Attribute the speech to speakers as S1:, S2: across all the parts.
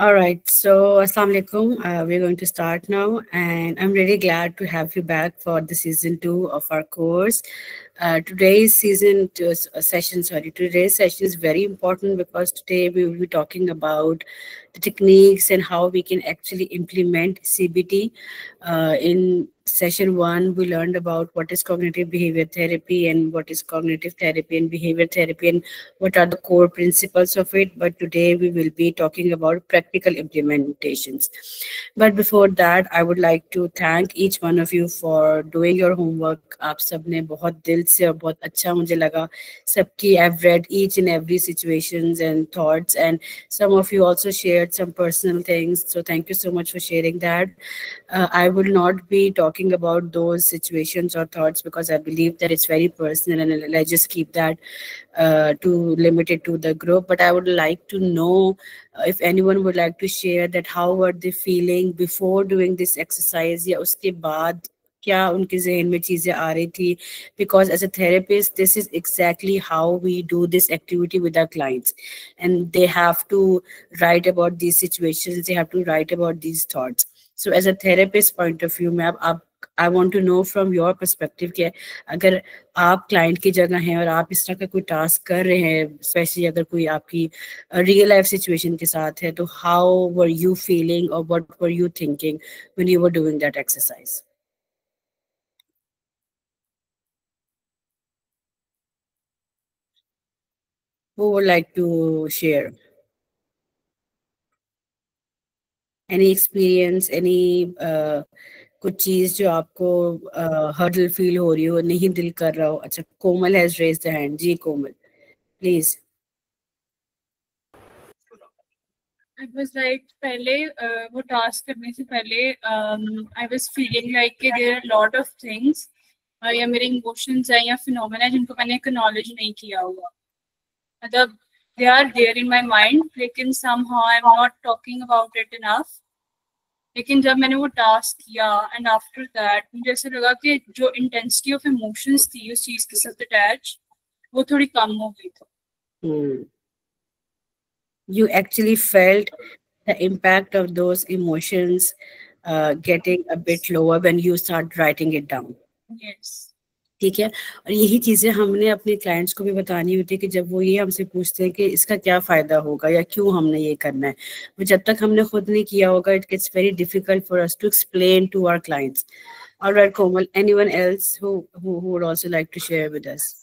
S1: All right, so Assalamu alaikum. We're going to start now, and I'm really glad to have you back for the season 2 of our course. Today's today's session is very important because today we will be talking about the techniques and how we can actually implement CBT. In session 1, we learned about what is cognitive behavior therapy and what is cognitive therapy and behavior therapy and what are the core principles of it. But today we will be talking about practical implementations. But before that, I would like to thank each one of you for doing your homework. आप सबने बहुत दिल से और बहुत अच्छा मुझे लगा सबकी. I've read each and every situations and thoughts, and some of you also shared some personal things. So thank you so much for sharing that. I will not be talking about those situations or thoughts because I believe that it's very personal, and I just keep that to limit it to the group. But I would like to know if anyone would like to share that how were they feeling before doing this exercise या उसके बाद क्या उनके जहन में चीजें आ रही थी. Because as a therapist, this is exactly how we do this activity with our clients, and they have to write about these situations, they have to write about these thoughts. So as a therapist point of view, मैं आप I want to know from your perspective कि अगर आप client की जगह हैं और आप इस तरह का कोई टास्क कर रहे हैं, स्पेशली अगर कोई आपकी रियल लाइफ सिचुएशन के साथ है, तो हाउ वर यू फीलिंग और what were you thinking when you were doing that exercise. Who would like to share any experience, any कुछ चीज जो आपको हर्डल फील हो रही हो, नहीं दिल कर रहा हो. अच्छा, Komal has raised the hand. Ji Komal, please.
S2: It was like पहले वो टास्क करने से पहले I was feeling like कि there are a lot of things या मेरे इमोशंस हैं या फिनोमेना जिनको मैंने एक्नॉलेज नहीं किया हुआ. मतलब they are there in my mind, लेकिन somehow I'm not talking about it enough. लेकिन जब मैंने वो टास्क किया एंड आफ्टर दैट मुझे ऐसा लगा कि जो इंटेंसिटी ऑफ इमोशंस थी उस चीज के साथ अटैच वो थोड़ी कम हो गई थी.
S1: You actually felt the impact of those emotions getting a bit lower when you start writing it down.
S2: Yes.
S1: ठीक है. और यही चीजें हमने अपने क्लाइंट्स को भी बतानी होती है कि जब वो ये हमसे पूछते हैं कि इसका क्या फायदा होगा या क्यों हमने ये करना है, वो जब तक हमने खुद नहीं किया होगा, it gets very difficult for us to explain to our clients. Alright Komal, anyone else who would also like to share with us?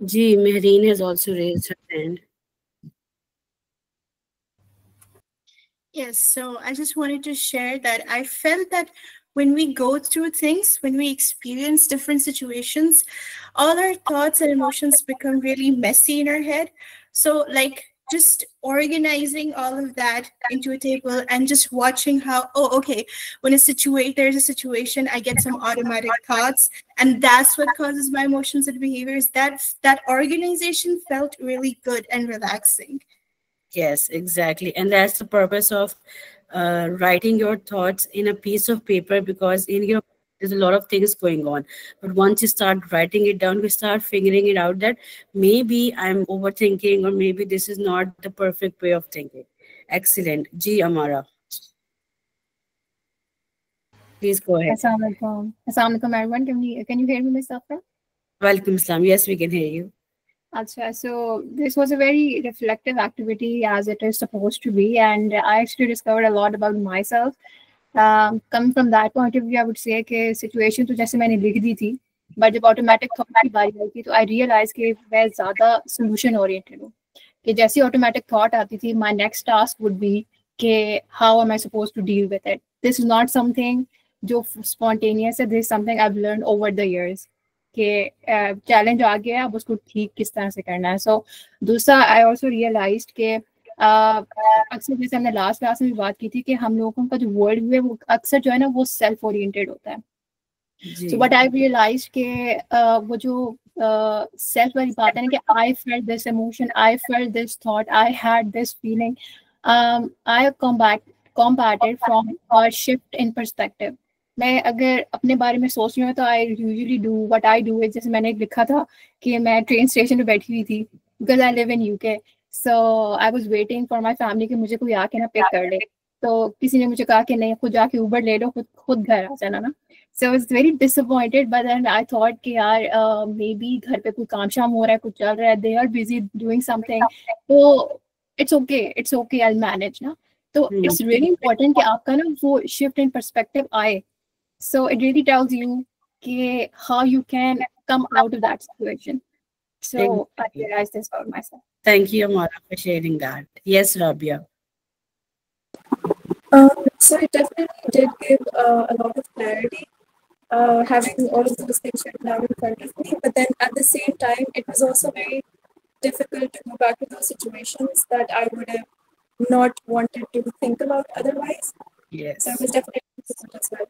S1: Ji, Mehreen has also raised her hand.
S3: Yes, so I just wanted to share that I felt that when we go through things, when we experience different situations, all our thoughts and emotions become really messy in our head. So, like, just organizing all of that into a table and just watching how, oh, okay, when there's a situation, I get some automatic thoughts, and that's what causes my emotions and behaviors. That organization felt really good and relaxing.
S1: Yes, exactly. And that's the purpose of writing your thoughts in a piece of paper, because in your there's a lot of things going on. But once you start writing it down, you start figuring it out that maybe I'm overthinking or maybe this is not the perfect way of thinking. Excellent. Ji Amara. Please go ahead.
S4: Assalamualaikum. Assalamualaikum everyone. Can you hear me, Mustafa?
S1: Welcome, Islam. Yes, we can hear you.
S4: Acha, so this was a very reflective activity as it is supposed to be, and I actually discovered a lot about myself. Coming from that point of view, I would say कि situation तो जैसे मैंने लिख दी थी, but जब automatic thought की बारी आई थी, तो I realized कि मैं ज़्यादा solution oriented हूँ. कि जैसी automatic thought आती थी, my next task would be कि how am I supposed to deal with it? This is not something जो spontaneous है. This is something I've learned over the years. कि चैलेंज आ गया, अब उसको ठीक किस तरह से करना है. सो दूसरा, आई ऑल्सो रियलाइज्ड कि अक्सर जैसे हमने लास्ट क्लास में भी बात की थी कि हम लोगों का जो वर्ल्ड व्यू है वो अक्सर जो है ना वो सेल्फ ओरिएंटेड होता है. सो बट आई रियलाइज के वो जो सेल्फ वाली बात है ना कि I felt this emotion, I felt this thought, I had this feeling, I combated from a shift in perspective. मैं अगर अपने बारे में सोच रही हूँ तो I usually do what I do is, जैसे मैंने लिखा था कि मैं ट्रेन स्टेशन पे बैठी हुई थी because I live in UK. So I was waiting for my family कि मुझे कोई आके ना पिक कर ले. तो किसी ने मुझे कहा कि नहीं, खुद जाके उबर ले लो, खुद घर आ जाना ना. So I was very disappointed, but then I thought कि यार maybe घर पे कोई काम शाम हो रहा है, कुछ चल रहा है, they are busy doing something, तो it's okay, I'll manage ना. तो it's really important कि आपका ना वो shift in perspective आए. So it really tells you कि how you can come out of that situation. So I realized this about myself.
S1: Thank you, Amara, for sharing that. Yes, Rabia.
S5: So it definitely did give a lot of clarity, having all of those things written down in front of me. But then at the same time, it was also very difficult to go back to those situations that I would have not wanted to think about otherwise.
S1: Yes.
S5: So it was definitely difficult as well.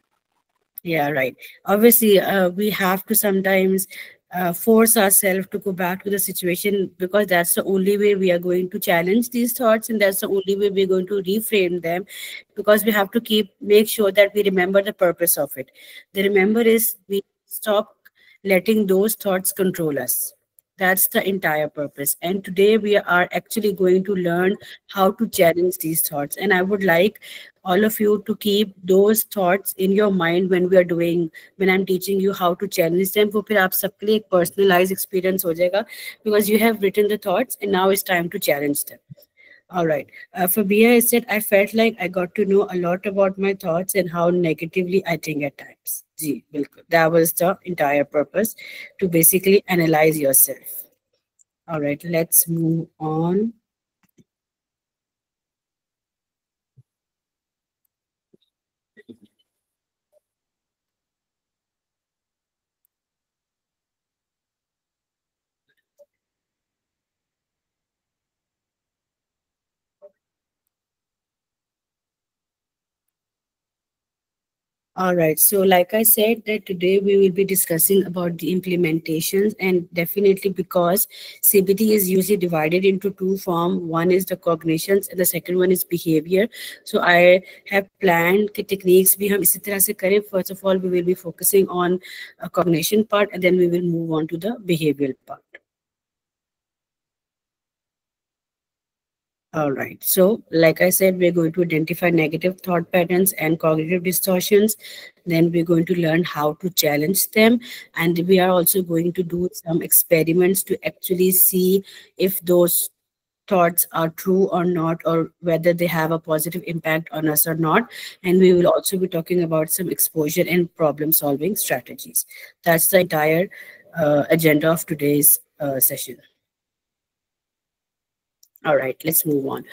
S1: Yeah, right. Obviously, we have to sometimes force ourselves to go back to the situation, because that's the only way we are going to challenge these thoughts, and that's the only way we're going to reframe them, because we have to make sure that we remember the purpose of it. The remember is we stop letting those thoughts control us. That's the entire purpose. And today we are actually going to learn how to challenge these thoughts. And I would like all of you to keep those thoughts in your mind when I'm teaching you how to challenge them. वो फिर आप सबके लिए एक personalized experience हो जाएगा, because you have written the thoughts and now it's time to challenge them. All right. For Bia, I said, I felt like I got to know a lot about my thoughts and how negatively I think at times. Ji, bilkul. That was the entire purpose, to basically analyze yourself. All right, let's move on. All right. So like I said, that today we will be discussing about the implementations, and definitely because CBT is usually divided into two forms. One is the cognitions and the second one is behavior. So I have planned the techniques we have isi tarah se kare. First of all, we will be focusing on a cognition part, and then we will move on to the behavioral part. All right. So, like I said, we're going to identify negative thought patterns and cognitive distortions. Then we're going to learn how to challenge them. And we are also going to do some experiments to actually see if those thoughts are true or not, or whether they have a positive impact on us or not. And we will also be talking about some exposure and problem solving strategies. That's the entire agenda of today's session. All right, let's move on.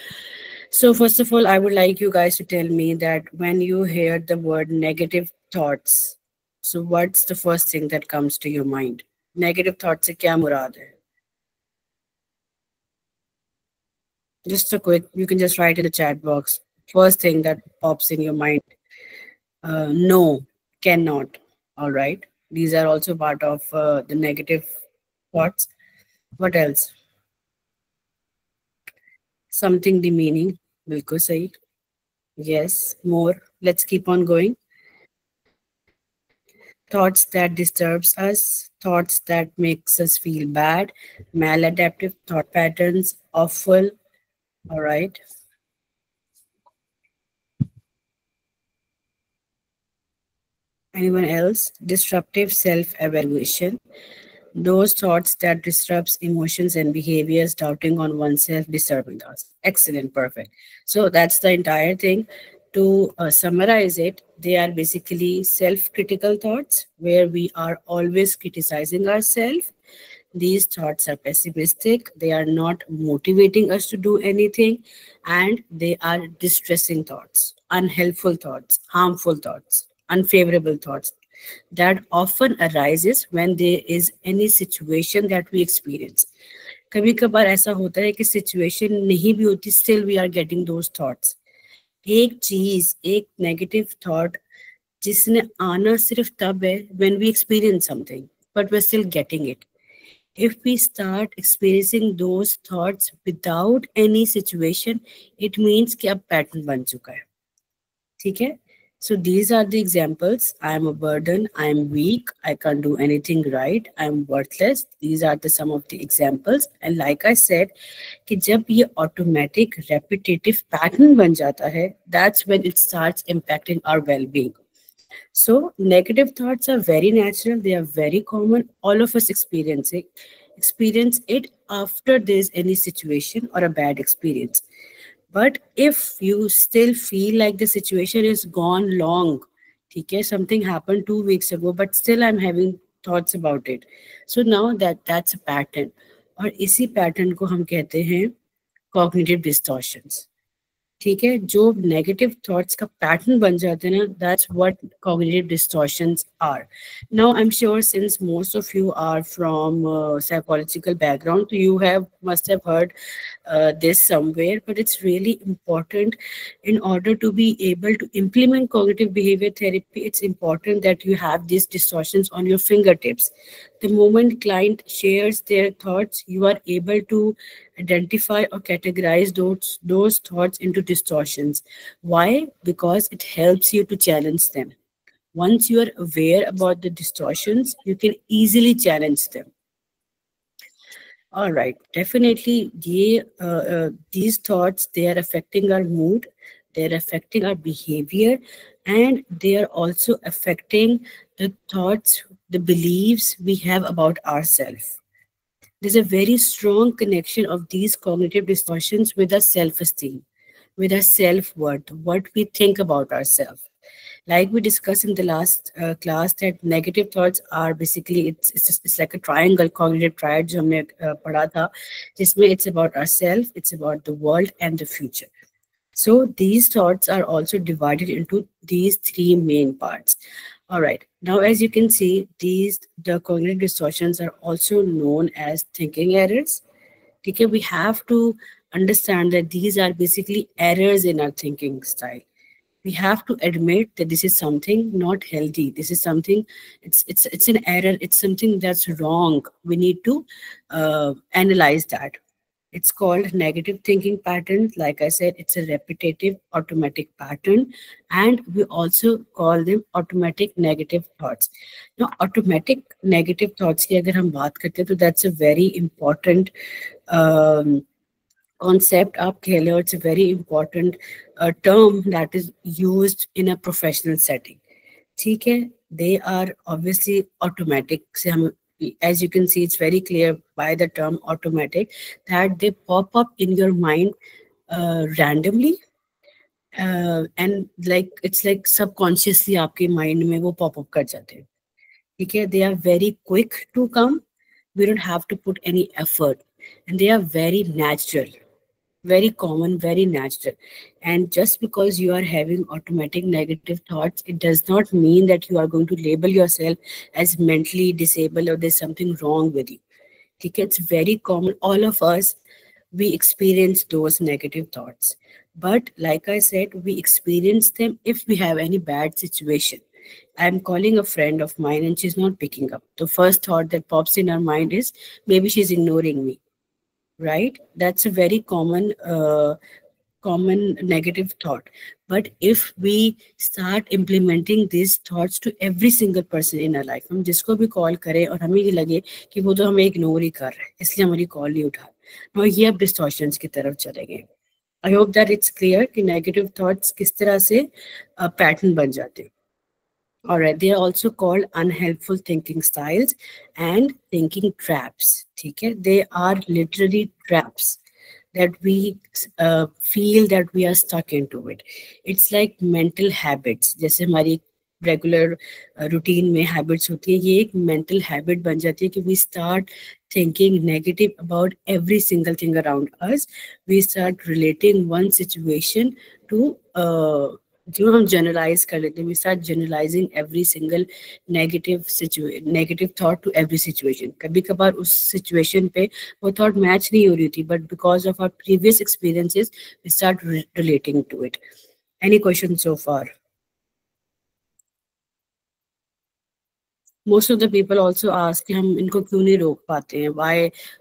S1: So first of all, I would like you guys to tell me that when you hear the word negative thoughts, so what's the first thing that comes to your mind? Negative thoughts se kya murad hai? Just a quick, you can just write in the chat box. First thing that pops in your mind. No, cannot. All right. These are also part of the negative thoughts. What else? Something demeaning. Bilkul sahi. Yes, more. Let's keep on going. Thoughts that disturbs us, thoughts that makes us feel bad, maladaptive thought patterns, awful. All right. Anyone else? Disruptive self-evaluation. those thoughts that disrupts emotions and behaviors, doubting on oneself, disturbing us. Excellent, perfect. So that's the entire thing. To summarize it, they are basically self-critical thoughts where we are always criticizing ourselves. These thoughts are pessimistic, they are not motivating us to do anything, and they are distressing thoughts, unhelpful thoughts, harmful thoughts, unfavorable thoughts that often arises when there is any situation that we experience. कभी कभार ऐसा होता है कि situation नहीं भी होती, still we are getting those thoughts. एक चीज, एक नेगेटिव थॉट जिसने आना सिर्फ तब है when we experience something, but we're still getting it. If we start experiencing those thoughts without any situation, it means कि अब पैटर्न बन चुका है. ठीक है? So these are the examples. I am a burden, I am weak, I can't do anything right, I am worthless. These are the some of the examples. And like I said, कि जब ये automatic repetitive pattern बन जाता है, that's when it starts impacting our well-being. So negative thoughts are very natural, they are very common. All of us experience it after there's any situation or a bad experience. But if you still feel like the situation is gone long, okay, something happened 2 weeks ago, but still I'm having thoughts about it. So now that's a pattern. और इसी pattern को हम कहते हैं cognitive distortions. ठीक है, जो negative thoughts का पैटर्न बन जाते हैं ना, that's what cognitive distortions are. Now I am sure since most of you are from psychological background, तो you have must have heard this somewhere, but it's really important in order to be able to implement cognitive behavior therapy. It's important that you have these distortions on your fingertips. The moment client shares their thoughts, you are able to identify or categorize those thoughts into distortions. Why? Because it helps you to challenge them. Once you are aware about the distortions, you can easily challenge them. All right, definitely these thoughts, they are affecting our mood, they're affecting our behavior, and they are also affecting the thoughts, the beliefs we have about ourselves. There's a very strong connection of these cognitive distortions with our self-esteem, with our self-worth, what we think about ourselves. Like we discussed in the last class, that negative thoughts are basically, it's like a triangle, cognitive triad जो हमने पढ़ा था, जिसमें it's about ourselves, it's about the world and the future. So these thoughts are also divided into these three main parts. All right, now as you can see, the cognitive distortions are also known as thinking errors. Okay, we have to understand that these are basically errors in our thinking style. We have to admit that this is something not healthy. This is something, it's an error. It's something that's wrong. We need to analyze that. It's called negative thinking pattern. Like I said, it's a repetitive automatic pattern. And we also call them automatic negative thoughts. Now, automatic negative thoughts ki agar hum baat karte hain, so that's a very important concept. It's a very important term that is used in a professional setting. Okay? They are obviously automatic. As you can see, it's very clear by the term automatic that they pop up in your mind randomly, and like it's like subconsciously आपके mind में वो pop up कर जाते हैं. Okay? They are very quick to come. We don't have to put any effort, and they are very natural. Very common, very natural. And just because you are having automatic negative thoughts, it does not mean that you are going to label yourself as mentally disabled or there's something wrong with you. It's very common. All of us, we experience those negative thoughts. But like I said, we experience them if we have any bad situation. I'm calling a friend of mine and she's not picking up. The first thought that pops in our mind is, maybe she's ignoring me. Right? That's a very common negative thought. But if we start implementing these thoughts to every single person in our life, हम जिसको भी call करें और हमें ये लगे कि वो तो हमें इग्नोर ही कर रहे हैं, इसलिए हमारी कॉल नहीं उठा, और ये अब डिस्टॉर्शंस की तरफ चलेंगे. I hope that it's clear कि नेगेटिव थॉट्स किस तरह से पैटर्न बन जाते हैं. All right, they are also called unhelpful thinking styles and thinking traps. Okay, they are literally traps that we feel that we are stuck into it. It's like mental habits. जैसे हमारी regular routine में habits होती है, ये एक mental habit बन जाती है कि we start thinking negative about every single thing around us. We start relating one situation to जो हम जनरलाइज कर लेते हैं, we start generalising every single negative thought to every situation. कभी कभार उस सिचुएशन पे वो थॉट मैच नहीं हो रही थी, but because of our previous experiences we start relating to it. Any question so far? Most of the people also ask कि हम इनको क्यों नहीं रोक पाते हैं,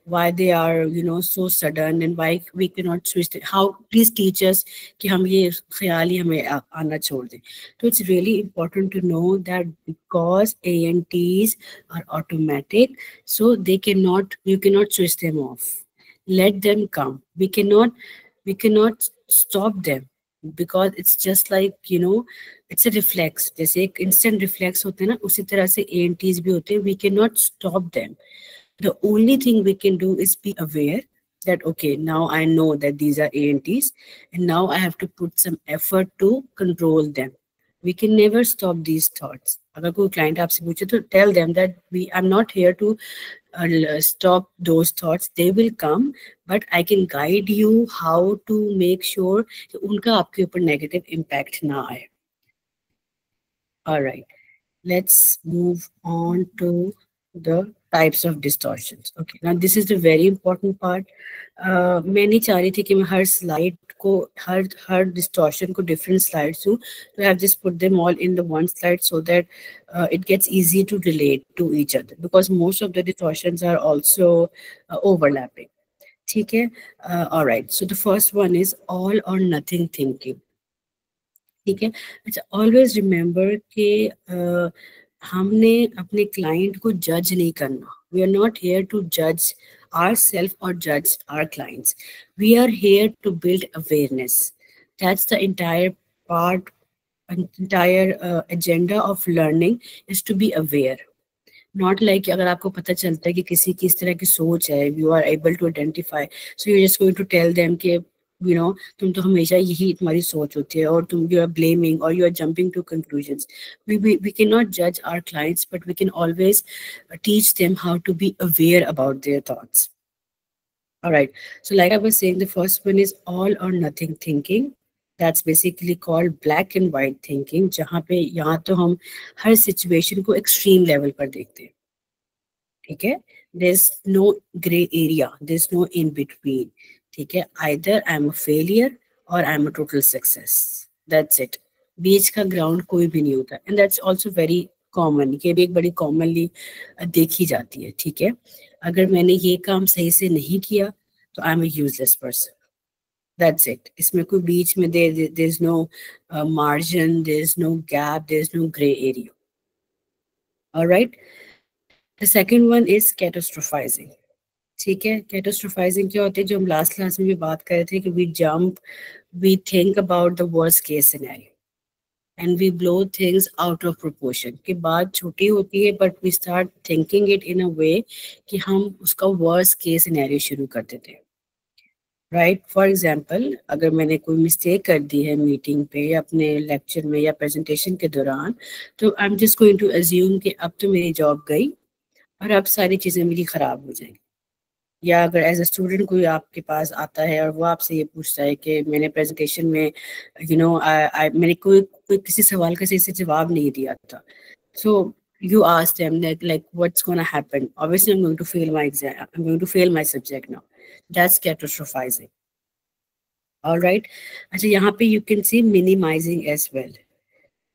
S1: why they are so sudden and why we cannot switch it. How please teach us कि हम ये ख्याल ही हमें आना छोड़ दें. So it's really important to know that because ANTs are automatic, so you cannot switch them off. Let them come. We cannot stop them because it's just like it's a reflex. जैसे एक instant reflex होते हैं ना, उसी तरह से ANTs भी होते हैं. We cannot stop them. The only thing we can do is be aware that okay, now I know that these are ANTs and now I have to put some effort to control them. We can never stop these thoughts. अगर कोई client आपसे पूछे तो tell them that I'm not here to stop those thoughts. They will come, but I can guide you how to make sure कि उनका आपके ऊपर negative impact ना आए. All right, let's move on to the types of distortions. Okay, now this is the very important part. मैं नहीं चाह रही थी कि मैं हर slide को हर distortion को different slides दूँ, so I have just put them all in the one slide so that it gets easy to relate to each other because most of the distortions are also overlapping. ठीक है? All right, so the first one is all or nothing thinking. ठीक है? अच्छा, always remember कि हमने अपने client को जज नहीं करना. We are not here to जज ourselves or judge our clients. We are here to build awareness. That's the entire agenda of learning is to be aware. Not like अगर आपको पता चलता है कि किसी की इस तरह की सोच है, you are able to identify, so you're just going to tell them कि तुम तो हमेशा यही तुम्हारी सोच होती है और तुम you are blaming or you are jumping to conclusions. We cannot judge our clients, but we can always teach them how to be aware about their thoughts. All right, so like I was saying, the first one is all or nothing thinking. That's basically called black and white thinking, जहाँ पे यहाँ तो हम हर situation को extreme level पर देखते हैं. ठीक है? There's no gray area. There's no in between. ठीक है? Either I'm a failure or I'm a total success. That's it. बीच का ground कोई भी नहीं होता. And that's also very common. ये भी एक बड़ी commonly देखी जाती है. ठीक है? अगर मैंने ये काम सही से नहीं किया तो I'm a useless person. That's it. इसमें कोई बीच में there's no margin, there's no gap, there's no gray area. All right. The second one is catastrophizing. ठीक है? Catastrophizing क्या होता है? जो हम last class में भी बात कर रहे थे कि we think about the worst case scenario and we blow things out of proportion. कि बात छोटी होती है but we start thinking it in a way कि हम उसका worst case scenario शुरू कर देते हैं. राइट, फॉर एग्जाम्पल अगर मैंने कोई मिस्टेक कर दी है मीटिंग पे या अपने लेक्चर में या प्रेजेंटेशन के दौरान, तो I am just going to assume कि अब तो मेरी जॉब गई और अब सारी चीज़ें मेरी ख़राब हो जाएंगी. या अगर एज अ स्टूडेंट कोई आपके पास आता है और वो आपसे ये पूछता है कि मैंने प्रेजेंटेशन में मैंने कोई किसी सवाल का सही से जवाब नहीं दिया था, सो you ask them that like what's going to happen. Obviously I'm going to fail my exam, I'm going to fail my subject now. That's catastrophizing. All right, अच्छा यहाँ पे you can see minimizing as well.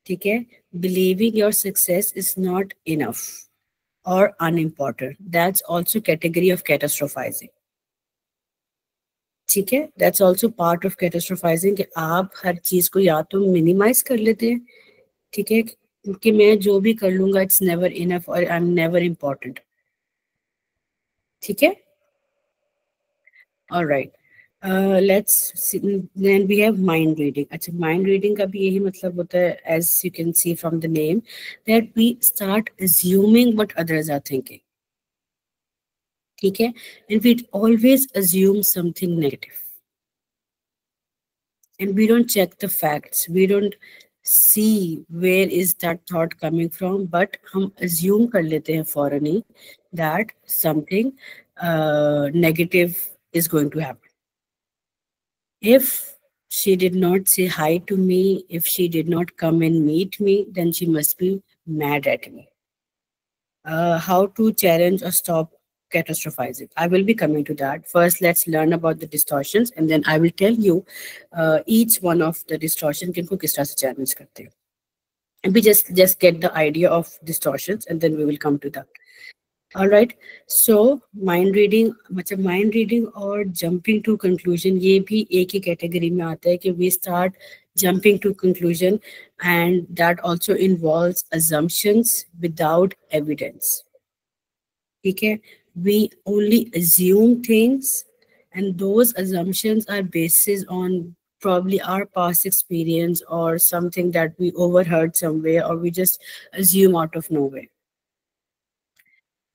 S1: ठीक है? Believing your success is not enough or unimportant. That's also category of catastrophizing. ठीक है? That's also part of catastrophizing कि आप हर चीज को या तो minimize कर लेते हैं, ठीक है, कि मैं जो भी कर लूंगा it's never enough or I'm never important. ठीक है? All right. Let's see, then we have mind reading. अच्छा, mind reading का भी यही मतलब होता है, as you can see from the name, that we start assuming what others are thinking. ठीक है, and we always assume something negative, and we don't check the facts. We don't see where is that thought coming from, but हम assume कर लेते हैं फौरनी that something negative is going to happen. If she did not say hi to me, if she did not come and meet me, then she must be mad at me. How to challenge or stop catastrophizing? I will be coming to that. First, let's learn about the distortions, and then I will tell you each one of the distortion किनको किस तरह से challenge करते हैं. And we just get the idea of distortions, and then we will come to that. All right. So mind reading, मतलब mind reading और jumping to conclusion, ये भी एक ही category में आता है कि we start jumping to conclusion, and that also involves assumptions without evidence. Okay, we only assume things, and those assumptions are based on probably our past experience or something that we overheard somewhere, or we just assume out of nowhere.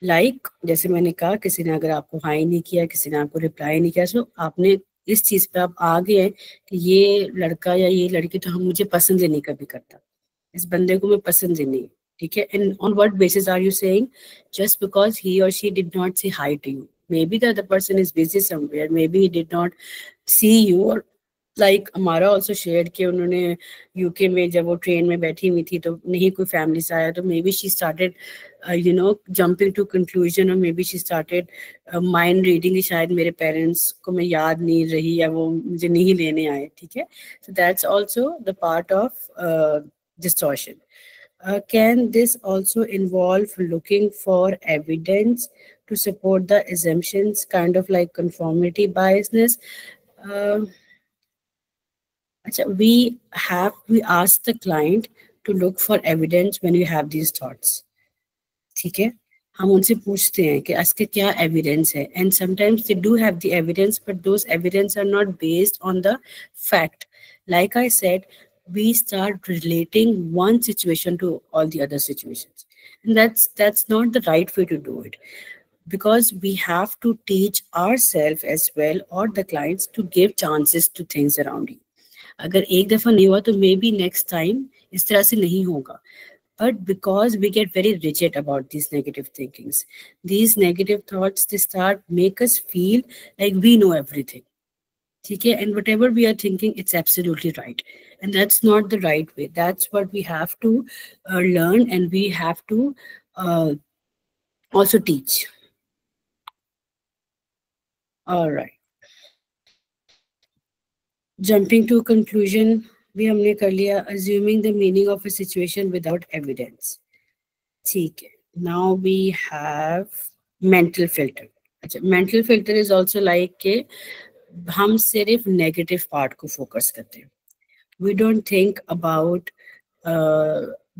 S1: Like, जैसे मैंने कहा, किसी ने अगर आपको high नहीं किया, किसी ने आपको रिप्लाई नहीं किया, तो आपने इस चीज पे आप आ गए कि ये लड़का या ये लड़की तो हम मुझे पसंद ही नहीं कभी करता, इस बंदे को मैं पसंद ही नहीं. ठीक है, and on what basis are you saying? Just because he or she did not say hi to you. Maybe the other person is busy somewhere, maybe he did not see you, or like हमारा also share कि उन्होंने UK में जब वो train में बैठी हुई थी तो नहीं कोई फैमिली से आया, तो maybe she started jumping to conclusion, और maybe she started mind reading, शायद मेरे पेरेंट्स को मैं याद नहीं रही या वो मुझे नहीं लेने आए. ठीक है, so that's also the part of distortion. Can this also involve looking for evidence to support the assumptions, kind of like conformity biasness? We ask the client to look for evidence when you have these thoughts. ठीक है, हम उनसे पूछते हैं कि इसके क्या evidence है, and sometimes they do have the evidence, but those evidence are not based on the fact. Like I said, we start relating one situation to all the other situations, and that's not the right way to do it, because we have to teach ourselves as well, or the clients, to give chances to things around you. अगर एक दफा नहीं हुआ तो may be next time इस तरह से नहीं होगा. But because we get very rigid about these negative thinkings, these negative thoughts, they start make us feel like we know everything. Okay? And whatever we are thinking, it's absolutely right. And that's not the right way. That's what we have to learn, and we have to also teach. All right. Jumping to conclusion, भी हमने कर लिया. Assuming the meaning of a situation without evidence. ठीक है. Now we have mental filter. अच्छा, mental filter is also like के हम सिर्फ negative part को focus करते हैं. We don't think about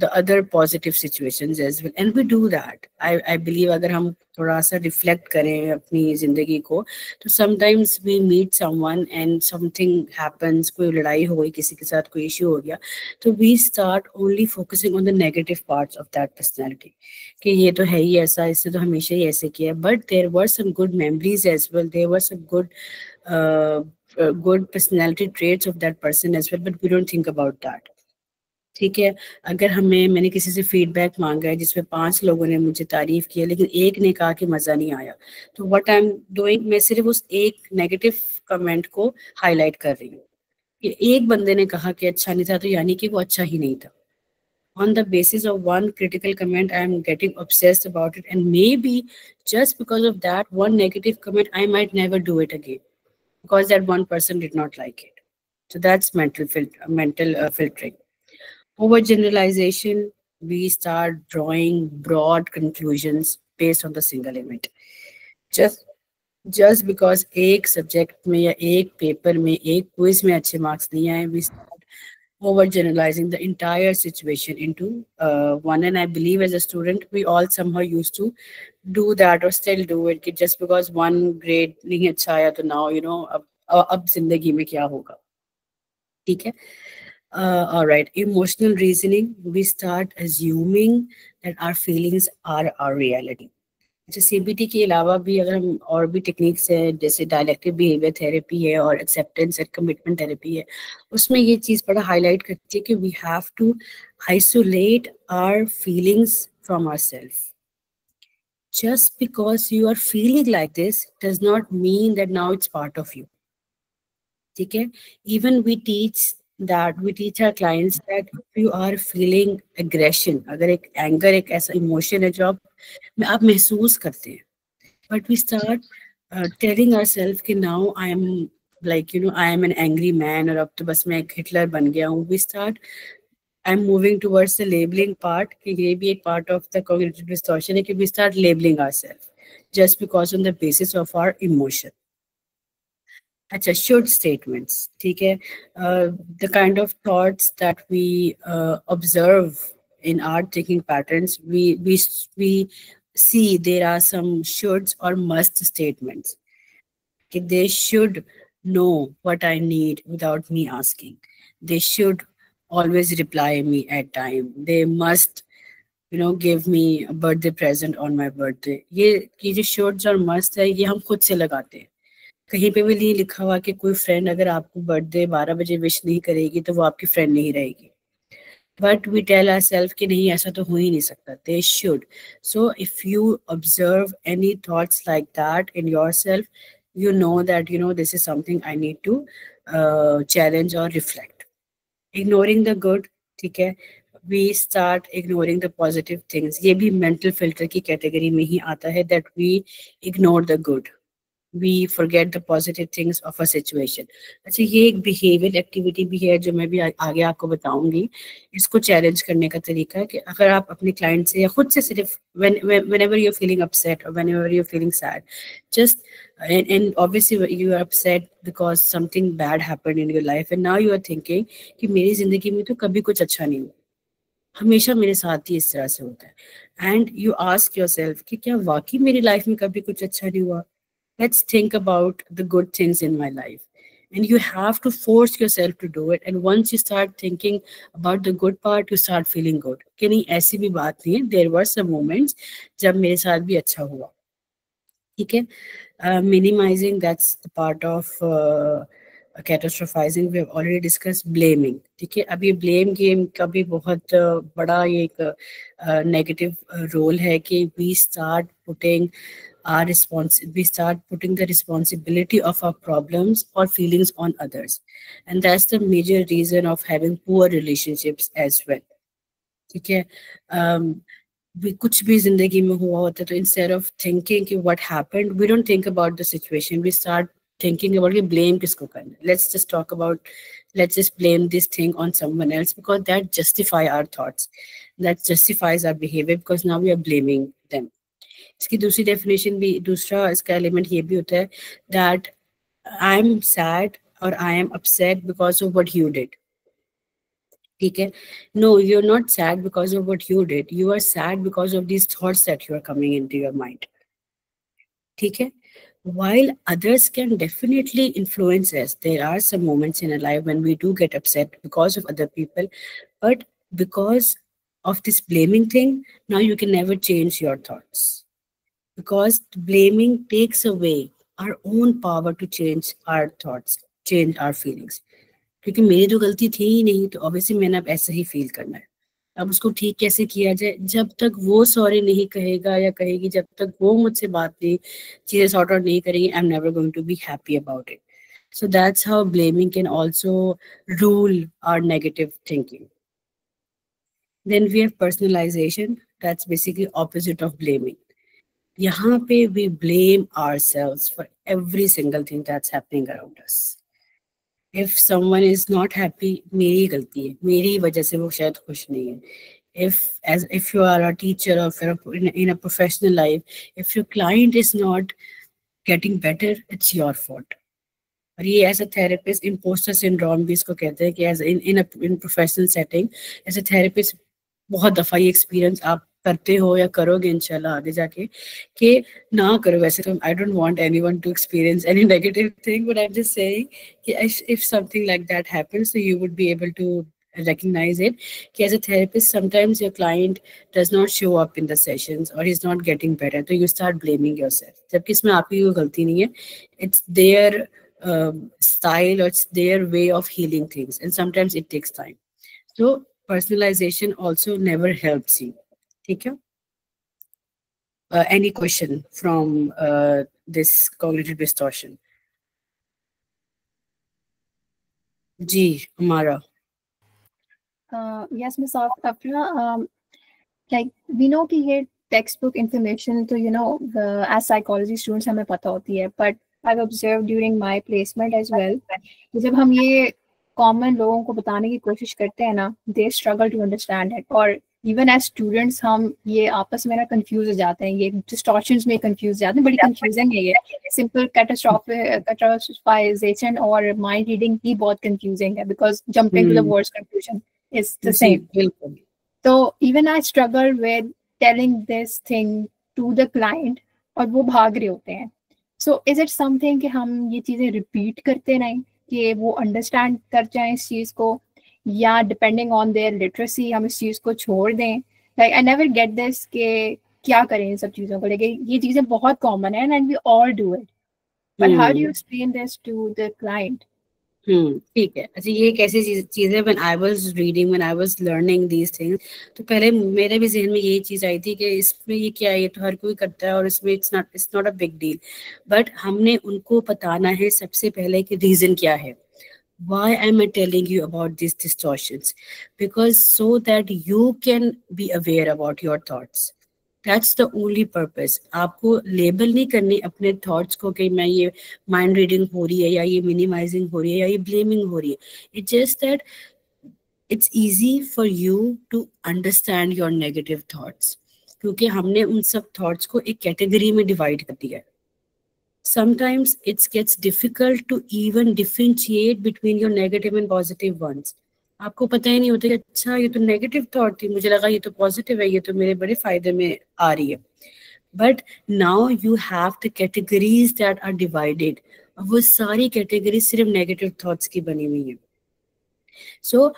S1: the other positive situations as well, and we do that. I believe अगर हम थोड़ा सा reflect करें अपनी जिंदगी को, तो sometimes we meet someone and something happens, कोई लड़ाई हो गई, किसी के साथ कोई issue हो गया, तो we start only focusing on the negative parts of that personality, कि ये तो है ही ऐसा, इससे तो हमेशा ही ऐसे किया. But there were some good memories as well. There were some good personality traits of that person as well, but we don't think about that. ठीक है, अगर मैंने किसी से फीडबैक मांगा है जिसमें 5 लोगों ने मुझे तारीफ की है, लेकिन एक ने कहा कि मजा नहीं आया, तो व्हाट आई एम डूइंग, मैं सिर्फ उस एक नेगेटिव कमेंट को हाईलाइट कर रही हूँ कि एक बंदे ने कहा कि अच्छा नहीं था, तो यानी कि वो अच्छा ही नहीं था. On the basis of one critical comment, I am getting obsessed about it, and maybe just because of that one negative comment, I might never do it again because that one person did not like it. So that's mental filtering. Overgeneralization, we start drawing broad conclusions based on the single event. Just because एक subject में या एक paper में एक quiz में अच्छे marks नहीं आए, we start overgeneralizing the entire situation into one. And I believe as a student, we all somehow used to do that or still do it. Just because one grade नहीं अच्छा आया, तो now अब अब जिंदगी में क्या होगा, ठीक है. All right, emotional reasoning, we start assuming that our feelings are our reality. अच्छा, CBT के अलावा भी अगर हम और भी टेक्निक्स है, जैसे डायलेक्टिव बिहेवियर थेरेपी है और एक्सेप्टेंस एंड कमिटमेंट थेरेपी है, उसमें ये चीज़ बड़ा हाईलाइट करती है कि we have to isolate our feelings from our self. Just because you are feeling like this does not mean that now it's part of you. ठीक है. Even we teach our clients that if you are feeling aggression, अगर एक anger एक ऐसा emotion है जो आप महसूस करते हैं, but we start telling ourselves कि now I am like I am an angry man और अब तो बस मैं एक हिटलर बन गया हूँ. We start I'm moving towards the labeling part कि ये भी एक part of the cognitive distortion है कि we start labeling ourselves just because on the basis of our emotion. अच्छा, should statements, ठीक है. The kind of thoughts that we observe in our thinking patterns, we see there are some shoulds or must statements. Okay, they should know what I need without me asking. They should always reply me at time. They must give me a birthday present on my birthday. ये जो shoulds और must है, ये हम खुद से लगाते हैं. कहीं पे भी नहीं लिखा हुआ कि कोई फ्रेंड अगर आपको बर्थडे 12 बजे विश नहीं करेगी तो वो आपकी फ्रेंड नहीं रहेगी. बट वी टेल आवरसेल्फ कि नहीं, ऐसा तो हो ही नहीं सकता. They should. So if you observe any thoughts like that in yourself, you know that this is something I need to challenge or reflect. Ignoring the good, ठीक है. We start ignoring the positive things. ये भी mental filter की category में ही आता है, that we ignore the good. We forget the positive things of a situation. अच्छा, ये एक behavioral activity भी है जो मैं भी आगे आपको बताऊंगी. इसको challenge करने का तरीका है कि अगर आप अपने client से या खुद से सिर्फ whenever you're feeling upset or whenever you're feeling sad, just and obviously you are upset because something bad happened in your life and now you are thinking कि मेरी जिंदगी में तो कभी कुछ अच्छा नहीं हुआ, हमेशा मेरे साथ ही इस तरह से होता है. And you ask yourself कि क्या वाकई मेरी लाइफ में कभी कुछ अच्छा नहीं हुआ? Let's think about the good things in my life. And you have to force yourself to do it. And once you start thinking about the good part, you start feeling good. कि नहीं, ऐसी भी बात नहीं है. There were some moments जब मेरे साथ भी अच्छा हुआ. ठीक है. Minimizing, that's the part of catastrophizing. We have already discussed blaming. ठीक है. अब ये blame game का भी बहुत बड़ा ये एक negative role है कि we start putting the responsibility of our problems or feelings on others, and that's the major reason of having poor relationships as well. ठीक है. कुछ भी जिंदगी में हुआ होता है तो instead of thinking कि what happened, we don't think about the situation. We start thinking about कि blame किसको करना. Let's just blame this thing on someone else because that justify our thoughts. That justifies our behavior because now we are blaming them. इसकी दूसरी definition भी, दूसरा इसका element ये भी होता है that I am sad or I am upset because of what you did. ठीक है. No, you're not sad because of what you did. You are sad because of these thoughts that you are coming into your mind. ठीक है. While others can definitely influence us, there are some moments in our life when we do get upset because of other people, but because of this blaming thing, now you can never change your thoughts. Because blaming takes away our own power to change our thoughts, change our feelings. क्योंकि मेरी तो गलती थी ही नहीं, तो obviously मैंने अब ऐसा ही फील करना है. अब उसको ठीक कैसे किया जाए? जब तक वो सॉरी नहीं कहेगा या कहेगी, जब तक वो मुझसे बात नहीं, चीजें सॉर्ट आउट नहीं करेंगी, I am never going to be happy about it. So that's how blaming can also rule our negative thinking. Then we have personalization. That's basically opposite of blaming. यहाँ पे we blame ourselves for every single thing that's happening around us. If someone is not happy, मेरी गलती है, मेरी वजह से वो शायद खुश नहीं है. If you are a teacher or in a professional life, if your client is not getting better, it's your fault. और ये as a therapist imposter syndrome भी इसको कहते हैं कि as in professional setting as a therapist बहुत दफ़ा ये एक्सपीरियंस आप करते हो या करोगे इंशाल्लाह आगे जाके, कि ना करो वैसे तो I don't want anyone to experience any negative thing, but I am just saying कि if something like that happens, so you would be able to recognize it. कि as a therapist, sometimes your client does not show up in the sessions or he's not getting better, so you start blaming yourself. जबकि इसमें आपकी कोई गलती नहीं है, it's their style or it's their way of healing things, and sometimes it takes time. So personalization also never helps you. ठीक है? Any question from this cognitive distortion? जी हमारा.
S4: Yes, Miss Afra. Like we know कि ये textbook information तो as psychology students हमें पता होती है, but I've observed during my placement as well कि जब हम ये common लोगों को बताने की कोशिश करते हैं ना, they struggle to understand it. और even as students हम ये आपस में ना confuse हो जाते हैं, ये distortions में confuse हो जाते हैं, बड़ी confusing है ये. Simple catastrophization और mind reading ही बहुत confusing है, because jumping to the words confusion is the same.
S1: बिल्कुल.
S4: So even I struggle with telling this thing to the client और वो भाग रहे होते हैं. So is it something कि हम ये चीजें repeat करते रहें कि वो understand कर जाएं इस चीज को, या depending on their literacy हम इस चीज को छोड़ दें? Like I never get this कि क्या करें इन सब चीजों को, लेकिन ये चीजें बहुत common हैं and we all do it. But how do you explain this to the client?
S1: ठीक है. अच्छा ये एक ऐसी चीज है, when I was reading, when I was learning these things, तो पहले मेरे भी जहन में यही चीज आई थी कि इसमें ये क्या है, ये तो हर कोई करता है और इसमें it's not a big deal. But हमने उनको बताना है सबसे पहले कि रीजन क्या है. Why am I telling you about these distortions? Because so that you can be aware about your thoughts. That's the only purpose. आपको लेबल नहीं करनी अपने थॉट्स को कि मैं ये माइंड रीडिंग हो रही है या ये मिनिमाइजिंग हो रही है या ये ब्लेमिंग हो रही है. It's just that it's easy for you to understand your negative thoughts, क्योंकि हमने उन सब थॉट्स को एक कैटेगरी में डिवाइड कर दिया है. Sometimes it gets difficult to even differentiate between your negative and positive ones. आपको पता ही नहीं होता कि अच्छा ये तो नेगेटिव थॉट थी, मुझे लगा ये तो पॉजिटिव है, ये तो मेरे बड़े फायदे में आ रही है. But now you have the categories that are divided. वो सारी कैटेगरी सिर्फ नेगेटिव थॉट्स की बनी हुई है. सो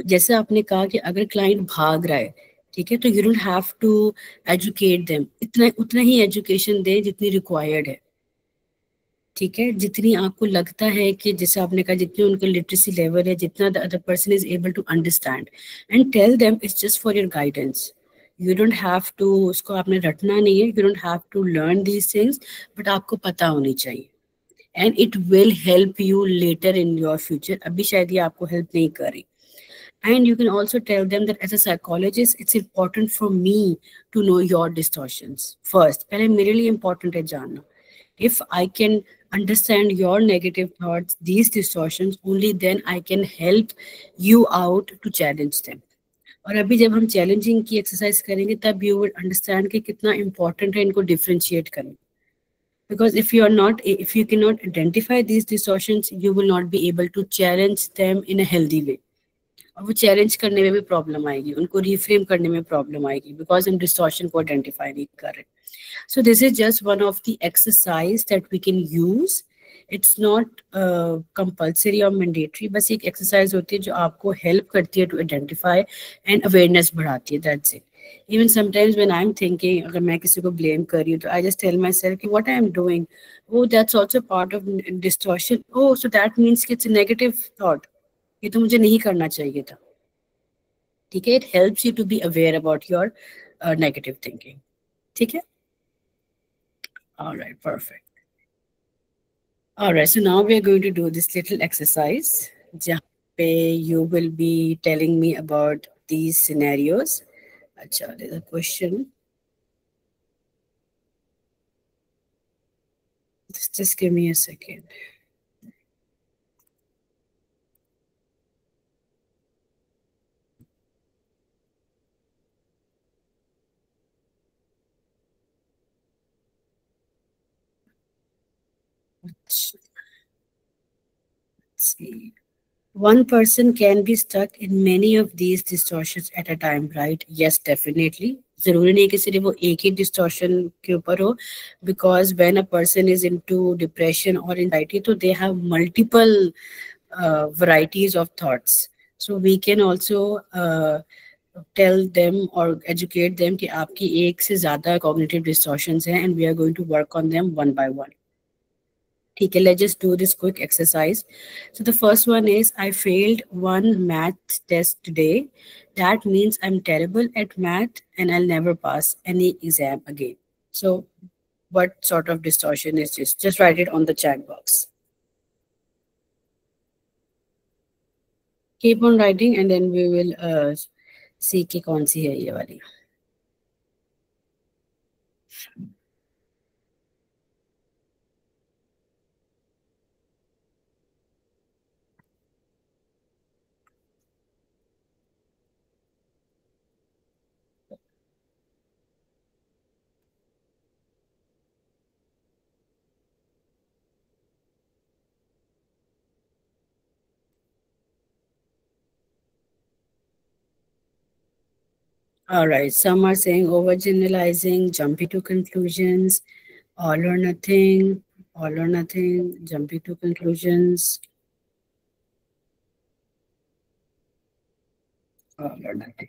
S1: जैसे आपने कहा कि अगर क्लाइंट भाग रहा है, ठीक है, तो you don't have to educate them. उतना ही एजुकेशन दें जितनी रिक्वायर्ड है. ठीक है, जितनी आपको लगता है कि जैसे आपने कहा जितनी उनका लिटरेसी लेवल है, जितना the other person is able to understand, and tell them it's just for your guidance. You don't have to, उसको आपने रटना नहीं है. You don't have to learn these things, but आपको पता होनी चाहिए, and it will help you later in your future. अभी शायद ये आपको हेल्प नहीं कर रही. And you can also tell them that as a psychologist, it's important for me to know your distortions first. पहले मेरे लिए important है जानना. If I can understand your negative thoughts, these distortions, only then I can help you out to challenge them. और अभी जब हम challenging की एक्सरसाइज करेंगे तब you will understand कि कितना important है इनको differentiate करना. Because if you cannot identify these distortions, you will not be able to challenge them in a healthy way. और वो चैलेंज करने में भी प्रॉब्लम आएगी, उनको रिफ्रेम करने में प्रॉब्लम आएगी, बिकॉज हम डिस्टॉर्शन को आइडेंटिफाई नहीं कर रहे. So this is just one of the exercise that we can use. It's not compulsory और मैंडेटरी, बस एक एक्सरसाइज होती है जो आपको हेल्प करती है टू आइडेंटिफाई एंड अवेयरनेस बढ़ाती है. That's it. Even sometimes when I'm thinking, अगर मैं किसी को blame कर रही हूँ, तो I just tell myself कि what I am doing, oh that's also part of distortion. Oh, so that means कि it's a negative thought. ये तो मुझे नहीं करना चाहिए था. ठीक है, it helps you to be aware about your negative thinking. ठीक है, alright, perfect. Alright, so now we are going to do this little exercise जहाँ पे you will be telling me about these scenarios. अच्छा, there is a question. Just give me a second. Let's see. One person can be stuck in many of these distortions at a time, right? Yes, definitely. जरूरी नहीं कि सिर्फ वो एक ही distortion के ऊपर हो, because when a person is into depression और एंजाइटी तो they have multiple varieties of thoughts. So we can also tell them or educate them कि आपकी एक से ज़्यादा cognitive distortions हैं and we are going to work on them one by one. ठीक है, let's just do this quick exercise. So the first one is I failed one math test today. That means I'm terrible at math and I'll never pass any exam again. So what sort of distortion is this? Just write it on the chat box. Keep on writing and then we will see कि कौन सी है ये वाली. All right, some are saying overgeneralizing, jumping to conclusions, all or nothing, jumping to conclusions, all or nothing.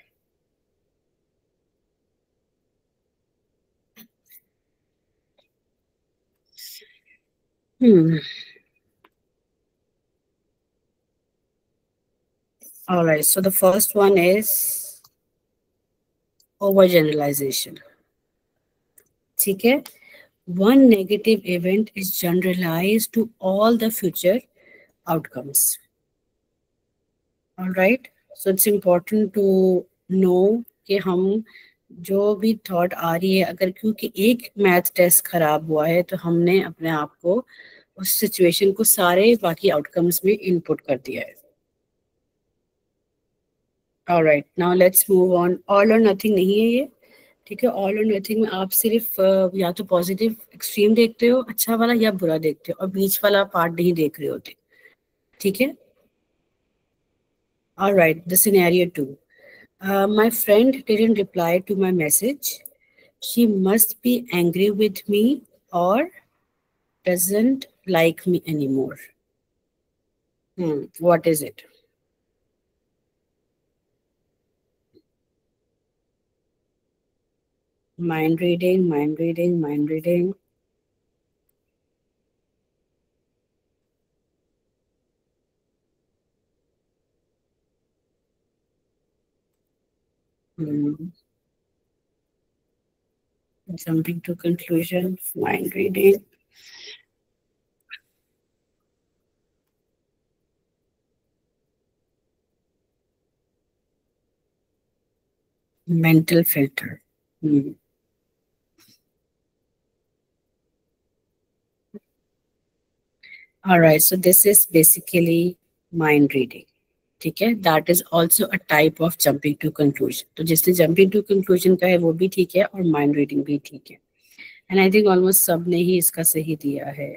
S1: All right, so the first one is overgeneralization. ठीक है? One negative event is generalized to all the future outcomes. All right, so it's important to know कि हम जो भी thought आ रही है, अगर क्योंकि एक मैथ टेस्ट खराब हुआ है तो हमने अपने आप को उस सिचुएशन को सारे बाकी आउटकम्स में इनपुट कर दिया है. Alright, now let's move on. All or nothing नहीं है ये, ठीक है? ऑल और नथिंग में आप सिर्फ या तो पॉजिटिव एक्सट्रीम देखते हो, अच्छा वाला, या बुरा देखते हो, और बीच वाला पार्ट नहीं देख रहे होते. ठीक है? Alright, the scenario 2. My friend didn't reply to my message. She must be angry with me or doesn't like me anymore. What is it? Mind reading, mind reading, mind reading. Jumping to conclusion, mind reading. Mental filter. All right, so this is basically mind reading. ठीक है? That is also a type of jumping to conclusion. तो जिसने jumping to conclusion का है वो भी ठीक है और mind reading भी ठीक है. And I think almost सब ने ही इसका सही दिया है.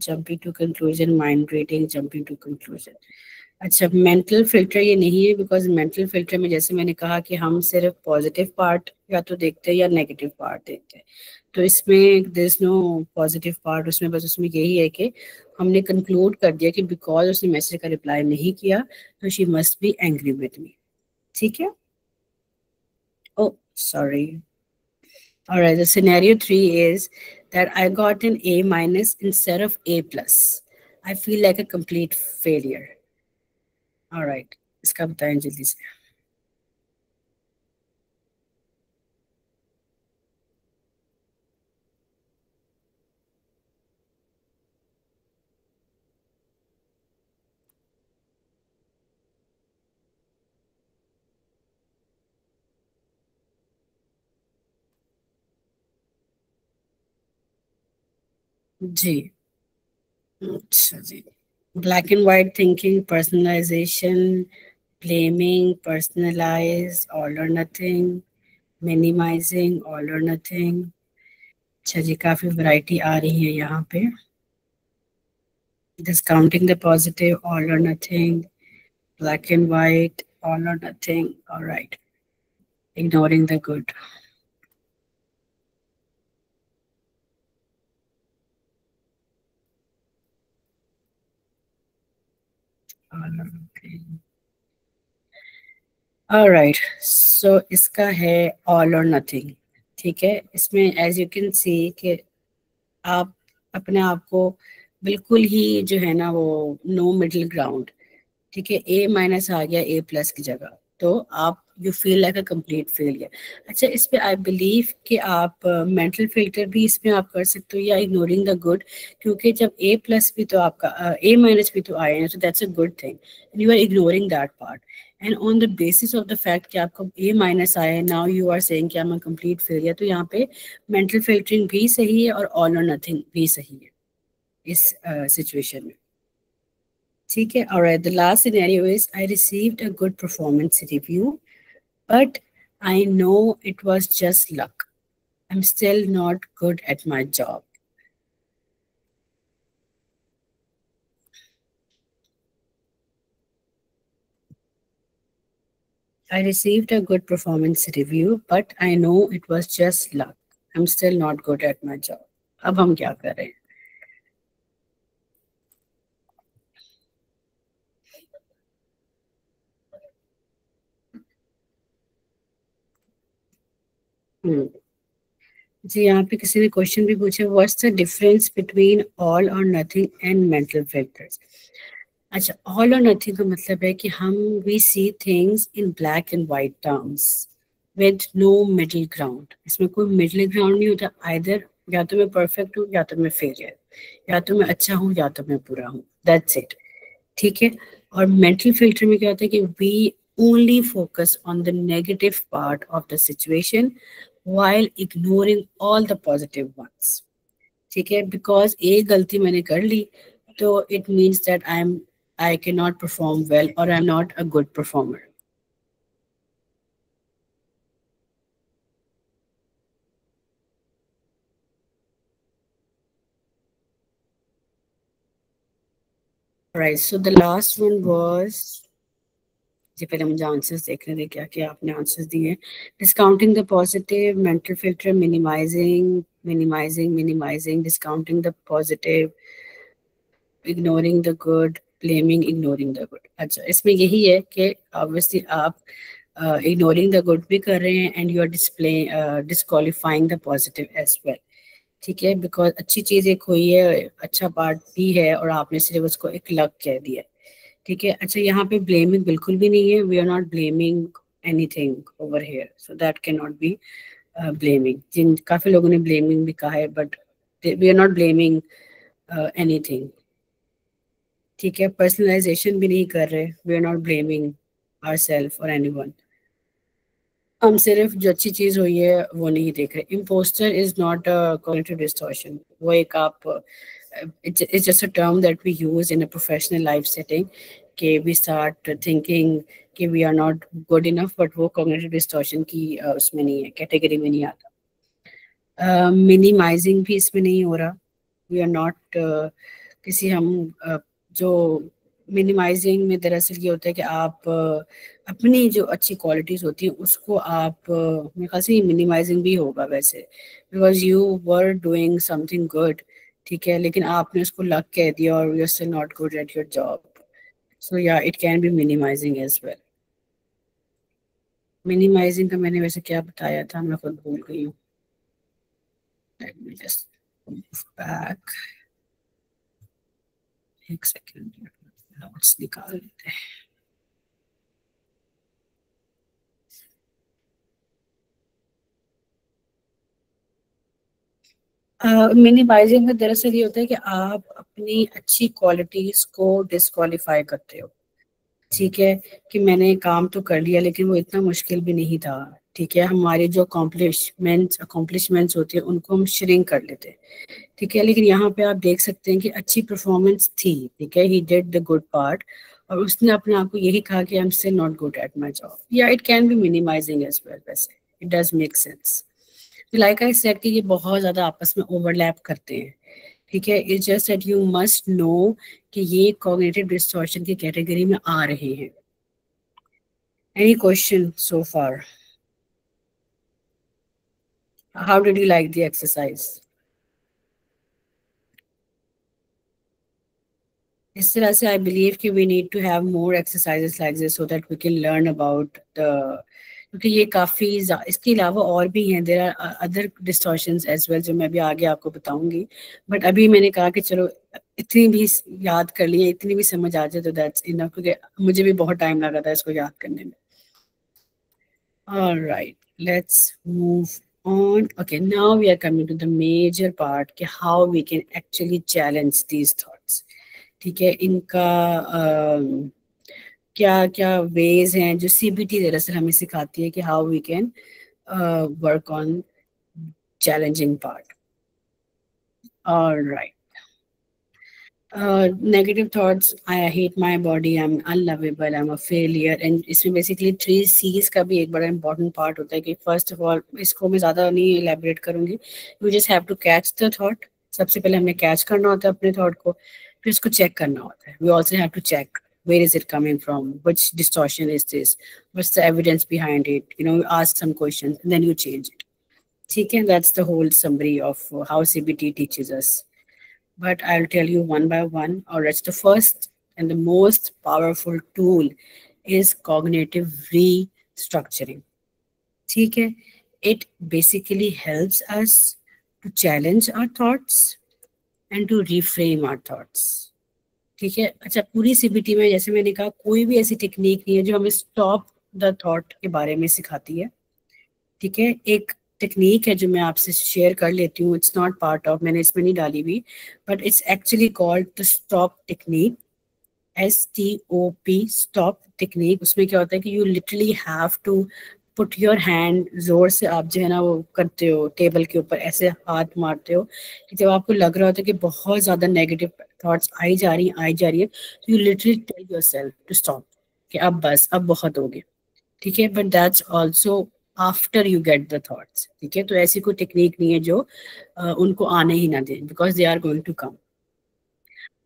S1: Jumping to conclusion, mind reading, jumping to conclusion. अच्छा, मेंटल फिल्टर ये नहीं है, बिकॉज मेंटल फिल्टर में जैसे मैंने कहा कि हम सिर्फ पॉजिटिव पार्ट या तो देखते हैं या नेगेटिव पार्ट देखते हैं. तो इसमें there is no positive part. उसमें बस उसमें यही है कि हमने कंक्लूड कर दिया कि बिकॉज उसने मैसेज का रिप्लाई नहीं किया तो she must be angry with me. ठीक है? Oh sorry. Alright, the scenario 3 is that I got an A minus instead of A plus. I feel like a complete failure. Alright, इसका बताएं जल्दी से. जी, अच्छा जी. Black and white thinking, personalization, blaming, personalize, all or nothing, minimizing, all or nothing. अच्छा जी, काफी variety आ रही है यहाँ पे. Discounting the positive, all or nothing, black and white, all or nothing. All right. ignoring the good. All right, so इसका है all or nothing. ठीक है, इसमें as you can see कि आप अपने आप को बिल्कुल ही जो है ना वो नो मिडिल ग्राउंड, ठीक है, A माइनस आ गया A प्लस की जगह, तो आप you feel like a complete failure. अच्छा, इस पे आई बिलीव कि आप मेंटल फिल्टर भी इसमें आप कर सकते हो या इग्नोरिंग द गुड, क्योंकि जब A प्लस भी तो आपका A माइनस भी तो आए हैं, so that's a good thing and you are ignoring that part. And on the basis of the fact कि आपको A माइनस आए, now you are saying कि I'm a complete failure, तो यहाँ पे मेंटल फिल्टरिंग भी सही है और all or nothing भी सही है इस सिचुएशन में. ठीक है, alright, the last scenario is I received a good performance review, but I know it was just luck. I'm still not good at my job. I received a good performance review, but I know it was just luck. I'm still not good at my job. अब हम क्या कर रहे हैं? जी, यहाँ पे किसी ने क्वेश्चन भी पूछा, what's the difference between all or nothing and mental filters. अच्छा, ऑल और नथिंग का मतलब है कि हम we see things in black and white terms with no middle ground. इसमें कोई मिडिल ग्राउंड नहीं होता, आइदर या तो मैं परफेक्ट हूँ या तो मैं फेलियर, या तो मैं अच्छा हूँ या तो मैं बुरा हूँ, दैट्स इट. ठीक है, और मेंटल फिल्टर में क्या होता है कि we only focus on the negative part of the situation while ignoring all the positive ones. ठीक है, because एक गलती मैंने कर ली तो it means that I cannot perform well or I'm not a good performer. Alright, so the last one was, जी पहले मुझे answers देखने दे क्या क्या आपने आंसर्स दिए. Discounting the positive, mental filter, minimising, discounting the positive, ignoring the good, blaming, ignoring the good. अच्छा, इसमें यही है कि ऑब्वियसली आप इग्नोरिंग द गुड भी कर रहे हैं and you are disqualifying the positive as well. ठीक है, बिकॉज अच्छी चीज़ एक हुई है, अच्छा पार्ट भी है और आपने सिर्फ उसको एक लक कह दिया. ठीक है, अच्छा यहाँ पे ब्लेमिंग बिल्कुल भी नहीं है, we are not blaming anything over here, so that can not be blaming. जिन काफ़ी लोगों ने ब्लेमिंग भी कहा है, but we are not blaming anything. ठीक है, पर्सनलाइजेशन भी नहीं कर रहे, we are not blaming ourselves or anyone. हम सिर्फ जो अच्छी चीज़ हुई है वो नहीं देख रहे. Imposter is not a cognitive distortion, वो एक आप it's just a term that we use in a professional life setting कि we start thinking कि we are not good enough, but वो cognitive distortion की उसमें नहीं है, कैटेगरी में नहीं आता. मिनिमाइजिंग भी इसमें नहीं हो रहा, we are not किसी हम जो मिनिमाइजिंग में दरअसल ये होता है कि आप अपनी जो अच्छी क्वालिटीज़ होती हैं उसको आप मेरे ख्याल से मिनिमाइजिंग भी होगा वैसे, because you were doing something good. ठीक है, लेकिन आपने उसको लक कह दिया और you are still not good at your job, so yeah it can be minimising as well. Minimising का मैंने वैसे क्या बताया था, मैं खुद भूल गई हूँ. लेट मी जस्ट बैक, एक सेकेंड, नोट्स निकाल लेते हैं. मिनिमाइजिंग में दरअसल ये होता है कि आप अपनी अच्छी क्वालिटीज को डिस्क्वालीफाई करते हो. ठीक है, कि मैंने काम तो कर लिया लेकिन वो इतना मुश्किल भी नहीं था. ठीक है, हमारी जो अकॉम्प्लिशमेंट्स होती है उनको हम श्रिंक कर लेते हैं. ठीक है, लेकिन यहाँ पे आप देख सकते हैं कि अच्छी परफॉर्मेंस थी. ठीक है, he did the good part और उसने अपने आप को यही कहा कि I am still not good at my job. Yeah it can be minimising as well, वैसे it does make sense. Like I said कि ये बहुत ज़्यादा आपस में ओवरलैप करते हैं. ठीक है, it's just that you must know कि ये कॉग्निटिव डिस्टॉर्शन की कैटेगरी में आ रहे हैं. Any question so far? How did you like the exercise? इस तरह से I believe कि we need to have more exercises like this so that we can learn about the, क्योंकि ये काफ़ी इसके अलावा और भी हैं, there are other distortions as well जो मैं भी आगे आपको बताऊंगी, but अभी मैंने कहा कि चलो इतनी भी याद कर लिए, इतनी भी समझ आ जाए तो that's enough, क्योंकि मुझे भी बहुत टाइम लगा था इसको याद करने में. All right, let's move on. Okay, now we are coming to the major part कि how we can actually challenge these thoughts. ठीक है, इनका क्या क्या ways हैं जो CBT दरअसल हमें सिखाती है कि how we can work on challenging part. All right. Negative thoughts, I hate my body, I'm unlovable, I'm a failure, and इसमें basically 3 C's का भी एक बड़ा important part होता है कि first of all, इसको मैं ज़्यादा नहीं elaborate करूँगी, you just have to catch the thought. सबसे पहले हमें catch करना होता है अपने thought को, फिर इसको check करना होता है. We also have to check where is it coming from, which distortion is this, what's the evidence behind it, you know, ask some questions and then you change it. ठीक है, that's the whole summary of how CBT teaches us. But I'll tell you one by one. Or it's the first and the most powerful tool is cognitive restructuring. ठीक है, it basically helps us to challenge our thoughts and to reframe our thoughts. ठीक है, अच्छा पूरी CBT में जैसे मैंने कहा कोई भी ऐसी टेक्निक नहीं है जो हमें स्टॉप द थॉट के बारे में सिखाती है. ठीक है, एक टेक्निक है जो मैं आपसे शेयर कर लेती हूँ, इट्स नॉट पार्ट ऑफ, मैंने इसमें नहीं डाली हुई, but it's actually called the stop technique, STOP, stop technique. उसमें क्या होता है कि you literally have to put your hand, जोर से आप जो है ना वो करते हो, टेबल के ऊपर ऐसे हाथ मारते हो कि जब आपको लग रहा होता है कि बहुत ज़्यादा नेगेटिव थॉट्स आई जा रही है, तो you literally tell yourself to stop कि अब बस, अब बहुत हो गया. ठीक है, but that's also after you get the thoughts. ठीक है, तो ऐसी कोई टेक्निक नहीं है जो उनको आने ही ना दें, because they are going to come.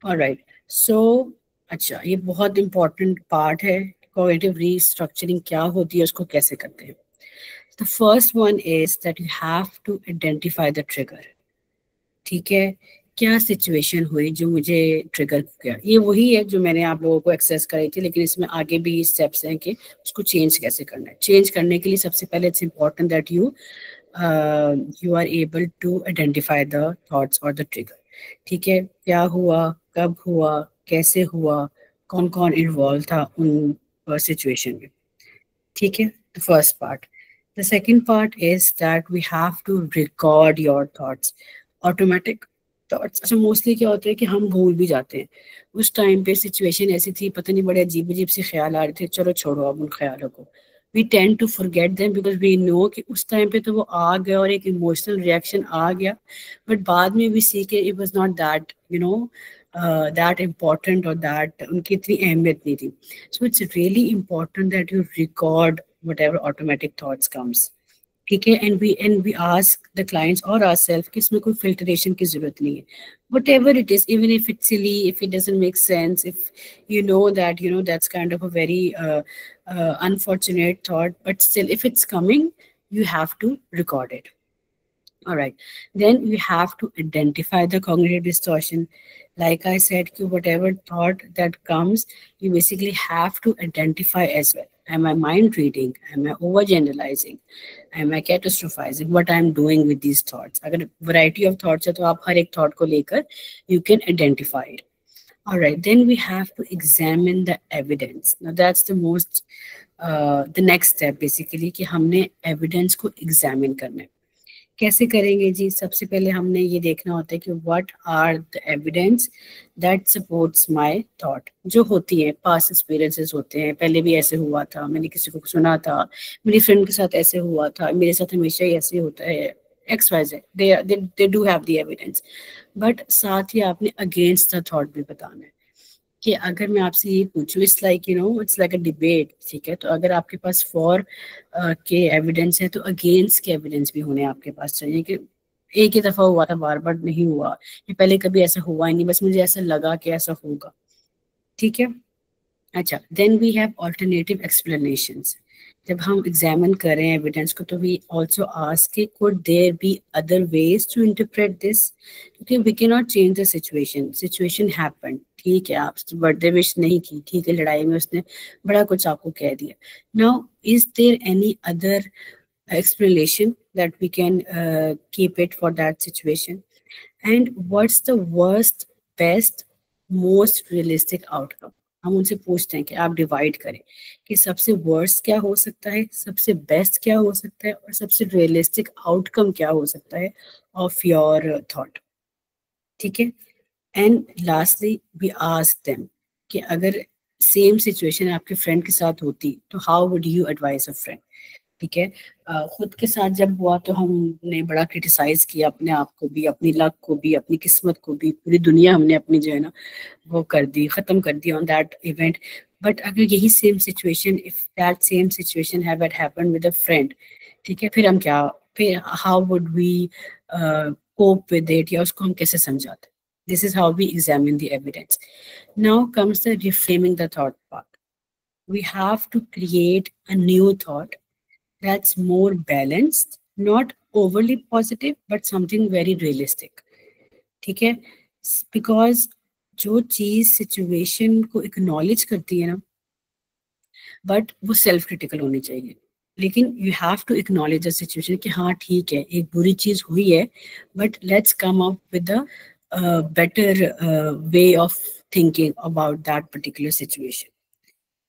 S1: Alright, so अच्छा ये बहुत इंपॉर्टेंट पार्ट है, कॉग्निटिव रीस्ट्रक्चरिंग क्या होती है, उसको कैसे करते हैं. The first one is that you have to identify the trigger. ठीक है, क्या सिचुएशन हुई जो मुझे ट्रिगर किया. ये वही है जो मैंने आप लोगों को एक्सेस कराई थी, लेकिन इसमें आगे भी स्टेप्स हैं कि उसको चेंज कैसे करना है. चेंज करने के लिए सबसे पहले it's important that you are able to identify the thoughts और द ट्रिगर. ठीक है, क्या हुआ, कब हुआ, कैसे हुआ, कौन कौन इन्वॉल्व था उन सिचुएशन में. ठीक है, the first part. The second part is that we have to record your thoughts. Automatic thoughts, अच्छा मोस्टली क्या होता है कि हम भूल भी जाते हैं. उस टाइम पे सिचुएशन ऐसी थी, पता नहीं बड़े अजीब अजीब से ख्याल आ रहे थे, चलो छोड़ो अब उन ख्यालों को. We tend to forget them because we know कि उस टाइम पे तो वो आ गया और एक इमोशनल रिएक्शन आ गया, बट बाद में वी सी के it was not that you know that important और दैट उनकी इतनी अहमियत नहीं थी. So it's really important that you record whatever automatic thoughts comes. ठीक है, and we ask the clients और आवरसेल्फ कि इसमें कोई फिल्टरेशन की जरूरत नहीं है. whatever it is, even if it's silly, if it doesn't make sense, if you know that's kind of a very unfortunate thought, but still if it's coming, you have to record it. All right, then you have to identify the cognitive distortion. Like I said, whatever thought that comes, you basically have to identify as well. Am I mind reading? Am I overgeneralizing? Am I catastrophizing? What I'm doing with these thoughts? Agar variety of thoughts hai, to aap har ek thought ko lekar, you can identify it. All right, then we have to examine the evidence. Now that's the most, the next step basically, कि हमने evidence को examine करना है. कैसे करेंगे जी? सबसे पहले हमने ये देखना होता है कि what are the evidence that supports my thought. जो होती है past experiences होते हैं, पहले भी ऐसे हुआ था, मैंने किसी को सुना था, मेरी फ्रेंड के साथ ऐसे हुआ था, मेरे साथ हमेशा ही ऐसे होता है, XYZ, they do have the evidence. But साथ ही आपने against the thought भी बताना है कि अगर मैं आपसे ये पूछूं, it's like it's like a debate. ठीक है, तो अगर आपके पास फॉर के एविडेंस है तो अगेंस्ट के एविडेंस भी होने आपके पास चाहिए कि एक ही दफ़ा हुआ था, बार बार नहीं हुआ, ये पहले कभी ऐसा हुआ ही नहीं, बस मुझे ऐसा लगा कि ऐसा होगा. ठीक है, अच्छा, then we have alternative explanations. जब हम एग्जामिन कर रहे हैं एविडेंस को, तो वी ऑल्सो आस्क कि could there be other ways to interpret this, क्योंकि we can not change the situation happened, ठीक है, आप बर्थडे विश नहीं की, ठीक है, लड़ाई में उसने बड़ा कुछ आपको कह दिया. Now is there any other explanation that we can keep it for that situation, and what's the worst, best, most realistic outcome. हम उनसे पूछते हैं कि आप डिवाइड करें कि सबसे वर्स्ट क्या हो सकता है, सबसे बेस्ट क्या हो सकता है, और सबसे रियलिस्टिक आउटकम क्या हो सकता है ऑफ योर थॉट. ठीक है. And lastly we ask them कि अगर सेम सिचुएशन आपके फ्रेंड के साथ होती तो how would you advice a friend. ठीक है. खुद के साथ जब हुआ तो हमने बड़ा क्रिटिसाइज किया अपने आप को भी, अपनी लक को भी, अपनी किस्मत को भी, पूरी दुनिया हमने अपनी जो है ना वो कर दी, खत्म कर दी ऑन दैट इवेंट. बट अगर यही same situation, if that same situation have happened with a friend, ठीक है, फिर हम क्या, फिर how would we cope with it, या उसको हम कैसे समझाते. This is how we examine the evidence. Now comes the reframing the thought part. We have to create a new thought that's more balanced, not overly positive, but something very realistic. ठीक है. Because जो चीज situation को acknowledge करती है ना, but वो self critical होनी चाहिए. लेकिन you have to acknowledge the situation कि हाँ ठीक है, एक बुरी चीज हुई है, but let's come up with a better way of thinking about that particular situation.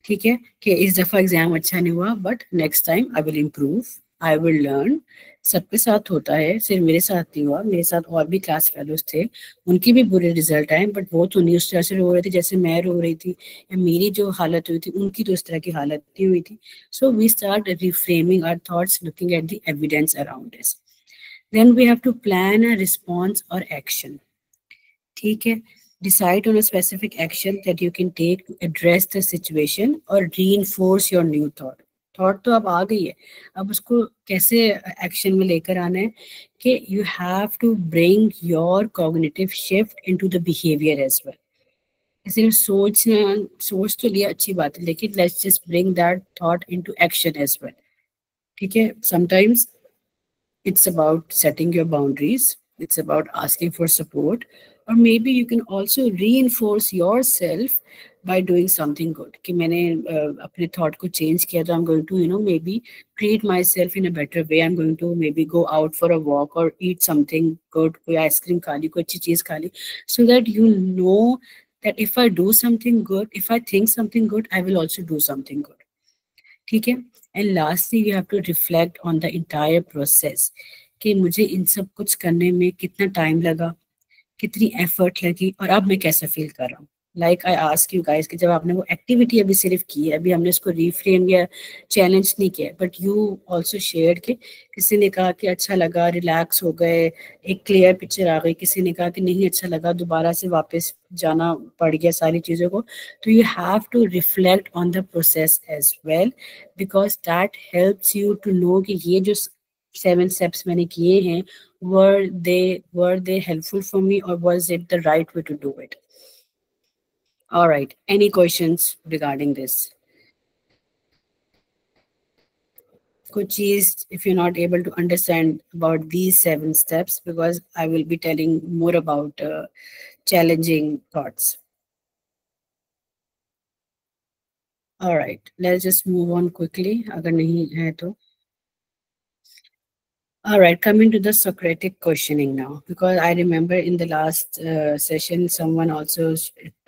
S1: ठीक है, कि इस दफ़ा एग्जाम अच्छा नहीं हुआ, but next time I will improve, I will learn. सबके साथ होता है, सिर्फ मेरे साथ नहीं हुआ, मेरे साथ और भी क्लास फेलोज थे, उनके भी बुरे रिजल्ट आए, बट वो तो नहीं उस तरह से रो रहे थे जैसे मैं रो रही थी, या मेरी जो हालत हुई थी उनकी तो उस तरह की हालत नहीं हुई थी. So we start reframing our thoughts, looking at the evidence around us. Then we have to plan a response और एक्शन. ठीक है. Decide on a specific action that you can take to address the situation or reinforce your new thought. Thought तो अब आ गई है, अब उसको कैसे एक्शन में लेकर आना है कि you have to bring your cognitive shift into the behavior as well. सिर्फ सोच तो लिया अच्छी बात है, लेकिन let's just bring that thought into action as well. ठीक है. Sometimes it's about setting your boundaries, it's about asking for support, or maybe you can also reinforce yourself by doing something good. कि मैंने अपने thought को change किया, तो I'm going to maybe treat myself in a better way. I'm going to maybe go out for a walk or eat something good, कोई ice cream खा ली, कोई अच्छी चीज खा ली, so that you know that if I do something good, if I think something good, I will also do something good. ठीक है. And lastly, you have to reflect on the entire process कि मुझे इन सब कुछ करने में कितना time लगा, कितनी एफर्ट लगी, और अब मैं कैसा फील कर रहा हूँ. Like I ask you guys कि जब आपने वो एक्टिविटी अभी सिर्फ की है, अभी हमने इसको रीफ्रेम या चैलेंज नहीं किया, बट यू ऑल्सो शेयर कि किसी ने कहा कि अच्छा लगा, रिलैक्स हो गए, एक क्लियर पिक्चर आ गई, किसी ने कहा कि नहीं अच्छा लगा, दोबारा से वापस जाना पड़ गया सारी चीज़ों को. तो you have to reflect on the process as well, because that helps you to know कि ये जो 7 steps मैंने किए हैं, were they helpful for me, or was it the right way to do it? All right, any questions regarding this? Kuch cheez if you're not able to understand about these 7 steps, because I will be telling more about challenging thoughts. All right, let's just move on quickly agar nahi hai to. All right, coming to the Socratic questioning now, because I remember in the last session someone also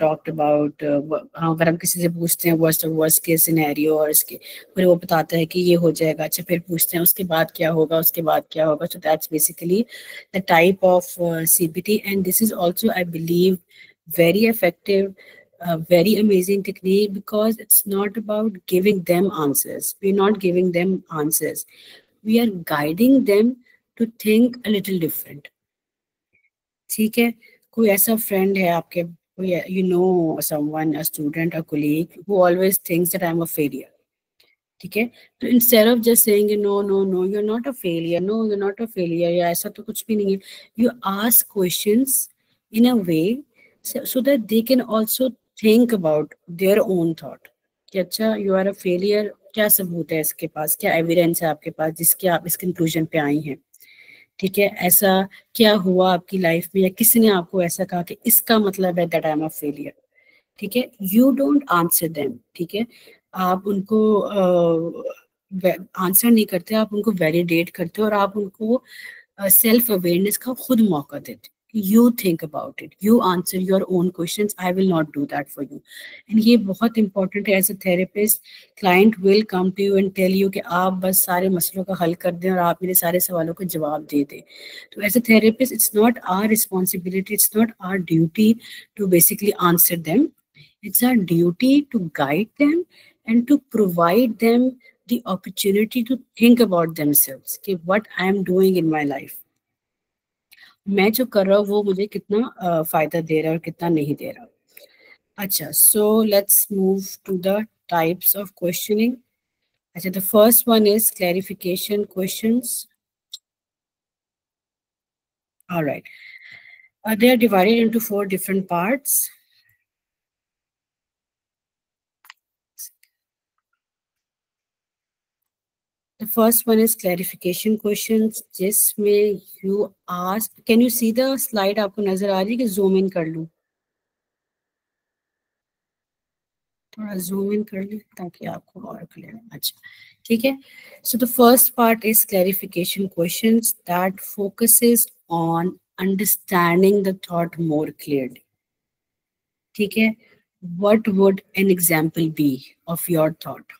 S1: talked about अगर हम किसी से पूछते हैं what's the worst case scenario, और इसके फिर वो बताता है कि ये हो जाएगा, अच्छा फिर पूछते हैं उसके बाद क्या होगा, उसके बाद क्या होगा. So that's basically the type of CBT, and this is also, I believe, very effective, very amazing technique, because it's not about giving them answers. We're not giving them answers. We are guiding them to think a little different. ठीक है. कोई ऐसा friend है आपके, कोई someone, a student, a colleague who always thinks that I'm a failure. ठीक है. तो instead of just saying no, you're not a failure, no, you're not a failure, या ऐसा तो कुछ भी नहीं है, you ask questions in a way so that they can also think about their own thought. कि अच्छा, you are a failure क्या सबूत है इसके पास, क्या एविडेंस है आपके पास जिसके आप इस कंक्लूजन पे आई हैं, ठीक है। ऐसा क्या हुआ आपकी लाइफ में, या किसी ने आपको ऐसा कहा कि इसका मतलब है that I am a failure, ठीक है। यू डोंट आंसर देम, ठीक है। आप उनको आंसर नहीं करते, आप उनको वैलिडेट करते हो और आप उनको सेल्फ अवेयरनेस का खुद मौका देते। You think about it, you answer your own questions, I will not do that for you. And ये बहुत important है, as a therapist client will come to you and tell you कि आप बस सारे मसलों का हल कर दें और आप मेरे सारे सवालों का जवाब दे दें। तो as a therapist it's not our responsibility, it's not our duty to basically answer them, it's our duty to guide them and to provide them the opportunity to think about themselves कि what I am doing in my life, मैं जो कर रहा हूँ वो मुझे कितना फायदा दे रहा है और कितना नहीं दे रहा। अच्छा, so let's move to the types of questioning. अच्छा, the first one is clarification questions. Alright, they are divided into 4 different parts. The first one is clarification questions, जिसमें you ask, can you see the slide? आपको नजर आ रही है कि zoom in कर लूँ? थोड़ा zoom in कर ले ताकि आपको और क्लियर। अच्छा, ठीक है। So the first part is clarification questions that focuses on understanding the thought more clearly. ठीक है। What would an example be of your thought?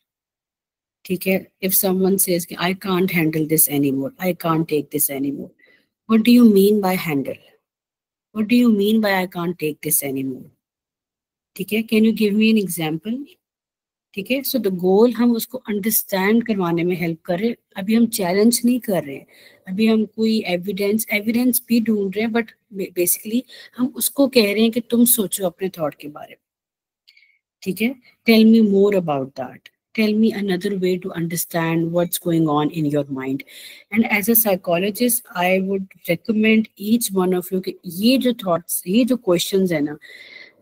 S1: ठीक है। If someone says कि I can't handle this anymore, I can't take this anymore, what do you mean by handle? What do you mean by I can't take this anymore? ठीक है। Can you give me an example? ठीक है। So the goal हम उसको understand करवाने में help कर रहे हैं। अभी हम चैलेंज नहीं कर रहे हैं, अभी हम कोई एविडेंस भी ढूंढ रहे हैं, बट बेसिकली हम उसको कह रहे हैं कि तुम सोचो अपने थॉट के बारे में। ठीक है। Tell me more about that, tell me another way to understand what's going on in your mind. And as a psychologist I would recommend each one of you कि ये जो थॉट्स, ये जो क्वेश्चंस है ना,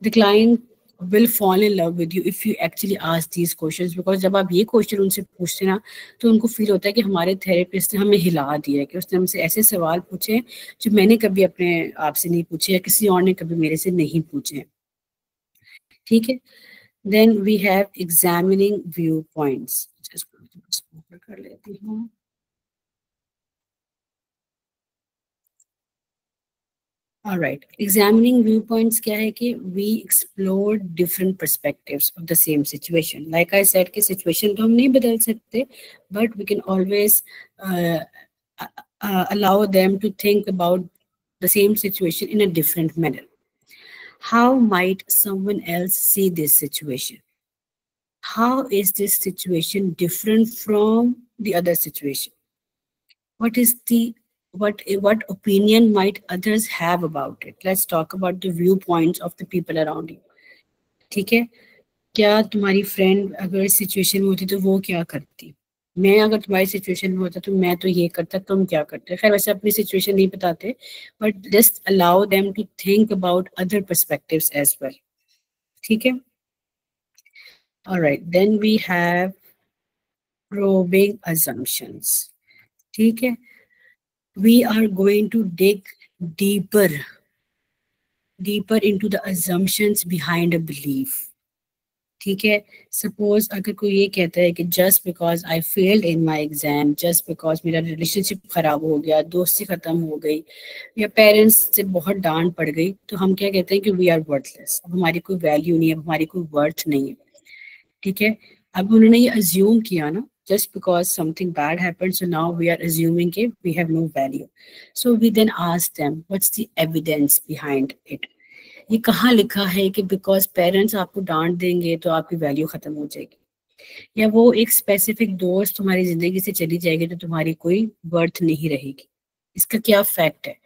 S1: the client will fall in love with you if you actually ask these questions, because जब आप ये क्वेश्चन उनसे पूछते ना तो उनको फील होता है कि हमारे थेरेपिस्ट ने हमें हिला दिया है, कि उसने हमसे ऐसे सवाल पूछे जो मैंने कभी अपने आप से नहीं पूछे या किसी और ने कभी मेरे से नहीं पूछे। ठीक है। Then we have examining viewpoints. कर लेती हूँ। All right, examining viewpoints क्या है कि we explore different perspectives of the same situation. Like I said कि situation तो हम नहीं बदल सकते, but we can always allow them to think about the same situation in a different manner. How might someone else see this situation? How is this situation different from the other situation? What opinion might others have about it? Let's talk about the viewpoints of the people around you. ठीक है। क्या तुम्हारी friend अगर इस situation में होती तो वो क्या करती? मैं अगर तुम्हारी सिचुएशन में होता तो मैं तो ये करता, तुम क्या करते? खैर वैसे अपनी सिचुएशन नहीं बताते, but just allow them to think about other perspectives as well. ठीक है। Alright, then we have probing assumptions. ठीक है। We are going to dig deeper into the assumptions behind a belief. ठीक है। सपोज अगर कोई ये कहता है कि just because I failed in my exam, just because मेरा रिलेशनशिप खराब हो गया, दोस्ती खत्म हो गई, या पेरेंट्स से बहुत डांट पड़ गई, तो हम क्या कहते हैं कि वी आर वर्थलेस, अब हमारी कोई वैल्यू नहीं है, अब हमारी कोई वर्थ नहीं है। ठीक है। अब उन्होंने ये अज्यूम किया ना, just because something bad happened, so now we are assuming that we have no value. So we then ask them, what's the evidence behind it? ये कहाँ लिखा है कि because parents आपको डांट देंगे तो आपकी वैल्यू खत्म हो जाएगी, या वो एक स्पेसिफिक दोस्त तुम्हारी जिंदगी से चली जाएगी तो तुम्हारी कोई वर्थ नहीं रहेगी? इसका क्या फैक्ट है?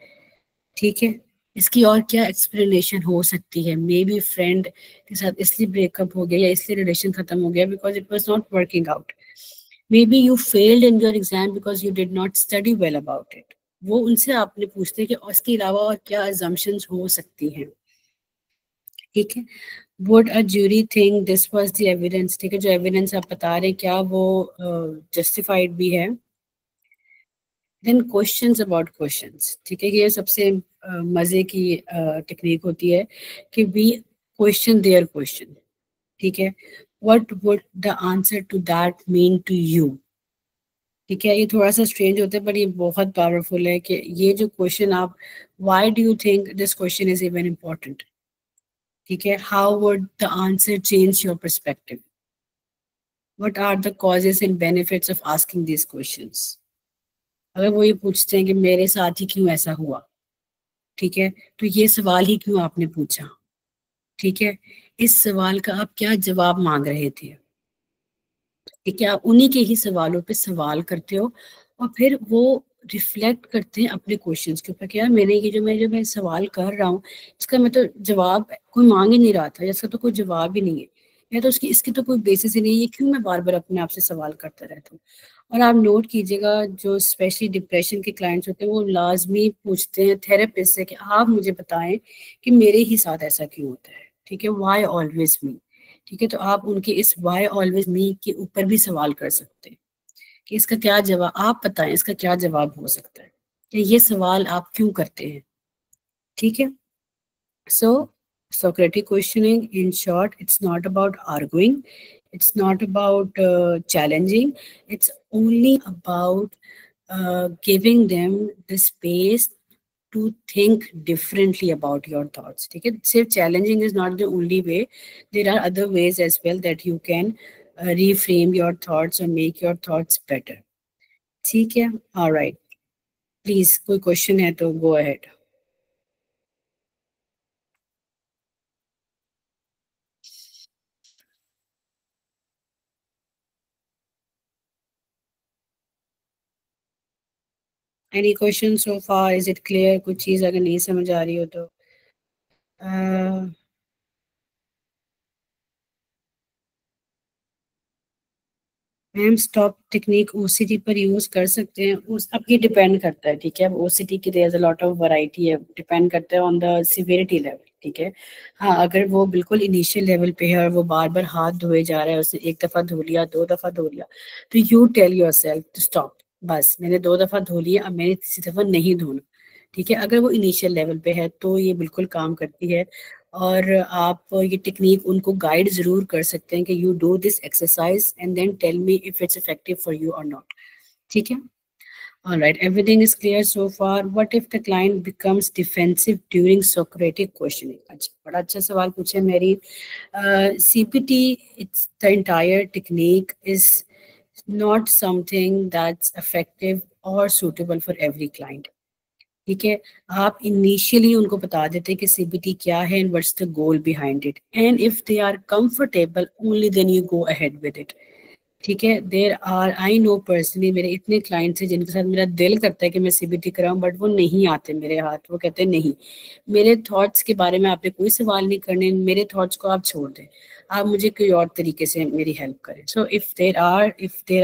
S1: ठीक है। इसकी और क्या एक्सप्लेनेशन हो सकती है? मे बी फ्रेंड के साथ इसलिए ब्रेकअप हो गया या इसलिए रिलेशन खत्म हो गया because it was not working out. Maybe you failed in your exam because you did not study well about it. वो उनसे आपने पूछते कि उसके अलावा और क्या assumptions हो सकती हैं। ठीक है। Would a jury think this was the evidence? ठीक है, जो evidence आप बता रहे हैं क्या वो justified भी है? Then questions about questions. ठीक है, ये सबसे मजे की टेक्निक होती है कि we question their question. ठीक है, what would the answer to that mean to you? ठीक है, ये थोड़ा सा स्ट्रेंज होता है पर ये बहुत पावरफुल है कि ये जो क्वेश्चन आप why do you think this question is even important? ठीक है, how would the answer change your perspective? What are the causes and benefits of asking these questions? अगर वो ये पूछते हैं कि मेरे साथ ही क्यों ऐसा हुआ, ठीक है, तो ये सवाल ही क्यों आपने पूछा, ठीक है, इस सवाल का आप क्या जवाब मांग रहे थे, ठीक है, आप उन्हीं के ही सवालों पे सवाल करते हो और फिर वो रिफ्लेक्ट करते हैं अपने क्वेश्चंस के ऊपर कि यार मैंने ये जो मैं सवाल कर रहा हूँ इसका मैं तो जवाब कोई मांग ही नहीं रहा था, इसका तो कोई जवाब ही नहीं है, या तो इसकी तो कोई बेसिस ही नहीं है, क्यों मैं बार बार अपने आप से सवाल करता रहता हूँ। और आप नोट कीजिएगा जो स्पेशली डिप्रेशन के क्लाइंट्स होते हैं वो लाजमी पूछते हैं थेरेपिस्ट से कि आप मुझे बताएं कि मेरे ही साथ ऐसा क्यों होता है, ठीक है, वाई ऑलवेज मी, ठीक है, तो आप उनके इस वाई ऑलवेज मी के ऊपर भी सवाल कर सकते हैं कि इसका क्या जवाब, आप बताएं इसका क्या जवाब हो सकता है, कि ये सवाल आप क्यों करते हैं, ठीक है। सो Socratic questioning, in short, it's not about arguing, it's not about challenging, it's only about giving them the space to think differently about your thoughts. ठीक है, सिर्फ challenging is not the only way, there are other ways as well that you can reframe your thoughts or make your thoughts better. ठीक है, all right, please कोई question है तो go ahead. Any questions so far? Is it clear? कुछ चीज अगर नहीं समझ आ रही हो तो मैम स्टॉप टेक्निक ओसीटी पर यूज कर सकते हैं, उस अब ये डिपेंड करता है, ठीक है, अब ओसीटी की there is a lot of variety है, डिपेंड करता है ऑन द सिवियरिटी लेवल, ठीक है। हाँ, अगर वो बिल्कुल इनिशियल लेवल पे है और वो बार बार हाथ धोए जा रहा है, उसने एक दफा धो लिया, दो दफा धो लिया, तो you tell yourself to stop, बस मैंने 2 दफा धो लिया, अब मैंने तीसरी दफा नहीं धोना, ठीक है। अगर वो इनिशियल लेवल पे है तो ये बिल्कुल काम करती है, और आप ये टेक्निक उनको गाइड जरूर कर सकते हैं कि you do this exercise and then tell me if it's effective for you or not, ठीक है। All right, everything is clear so far. What if the client becomes defensive during Socratic questioning? अच्छा, बड़ा अच्छा सवाल पूछे मेरी। CPT, it's the entire technique is not something that's effective or suitable for every client. ठीक है, आप initially उनको बता देते हैं कि सीबीटी क्या है and what's the goal behind it, and if they are comfortable only then you go ahead with it, ठीक है। There are, I know personally, मेरे इतने क्लाइंट्स हैं जिनके साथ मेरा दिल करता है कि मैं सीबीटी कराऊं बट वो नहीं आते मेरे हाथ, वो कहते हैं नहीं, मेरे थॉट्स के बारे में आपने कोई सवाल नहीं करने, मेरे थॉट्स को आप छोड़ दें, आप मुझे कोई और तरीके से मेरी हेल्प करें। So if there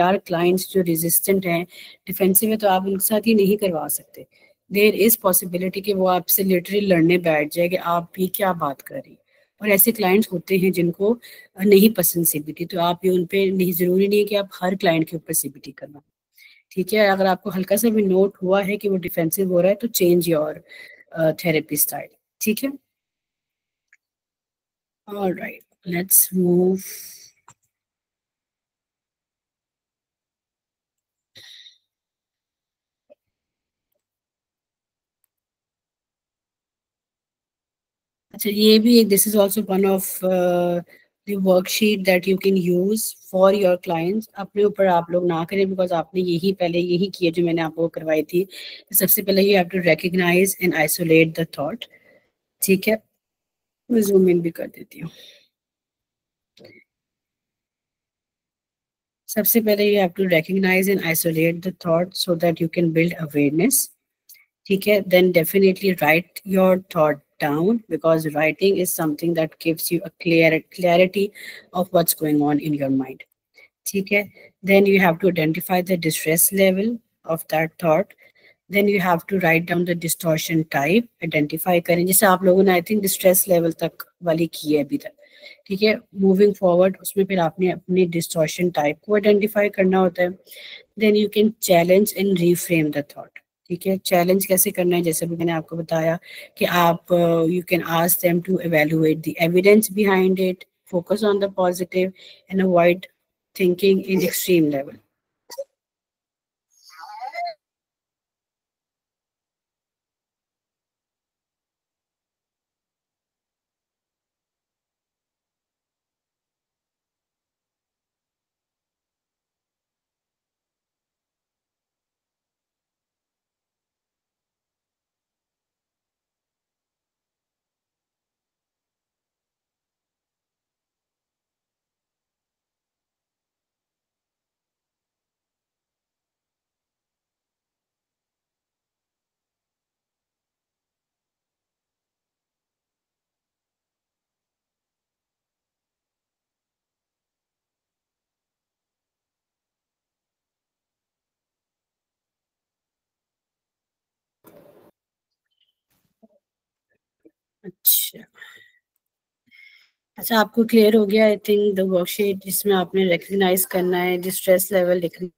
S1: are clients जो रेजिस्टेंट हैं, डिफेंसिव है, तो आप उनके साथ ये नहीं करवा सकते। देर इज पॉसिबिलिटी कि वो आपसे लिटरली लड़ने बैठ जाए कि आप भी क्या बात कर रही, और ऐसे क्लाइंट्स होते हैं जिनको नहीं पसंद सीबीटी, तो आप ये उन पे नहीं, जरूरी नहीं है कि आप हर क्लाइंट के ऊपर सीबीटी करना, ठीक है। अगर आपको हल्का सा भी नोट हुआ है कि वो डिफेंसिव हो रहा है तो चेंज योर थेरेपी स्टाइल, ठीक है। Alright, let's move. अच्छा, ये भी एक, this is also one of the worksheet that you can use for your clients. अपने ऊपर आप लोग ना करें बिकॉज आपने पहले यही किया जो मैंने आपको करवाई थी। सबसे पहले you have to recognise and isolate the thought, ठीक है। मैं जूम इन भी कर देती हूँ। सबसे पहले you have to recognise and isolate the thought so that you can build awareness, ठीक है। Then definitely write your thought down because writing is something that gives you a clarity of what's going on in your mind, ठीक है। Then you have to identify the distress level of that thought. Then you have to write down the distortion type, identify करें, जैसे आप लोगों ने I think distress level तक वाली की है अभी तक, ठीक है, मूविंग फॉरवर्ड उसमें फिर आपने अपनी डिस्टॉर्शन टाइप को आइडेंटिफाई करना होता है। Then you can challenge and reframe the thought. ठीक है, चैलेंज कैसे करना है, जैसे भी मैंने आपको बताया कि आप you can ask them to evaluate the evidence behind it, focus on the positive and avoid thinking in extreme level. अच्छा अच्छा, आपको क्लियर हो गया आई थिंक द वर्कशीट, जिसमें आपने रिकग्नाइज करना है डिस्ट्रेस लेवल लिखना।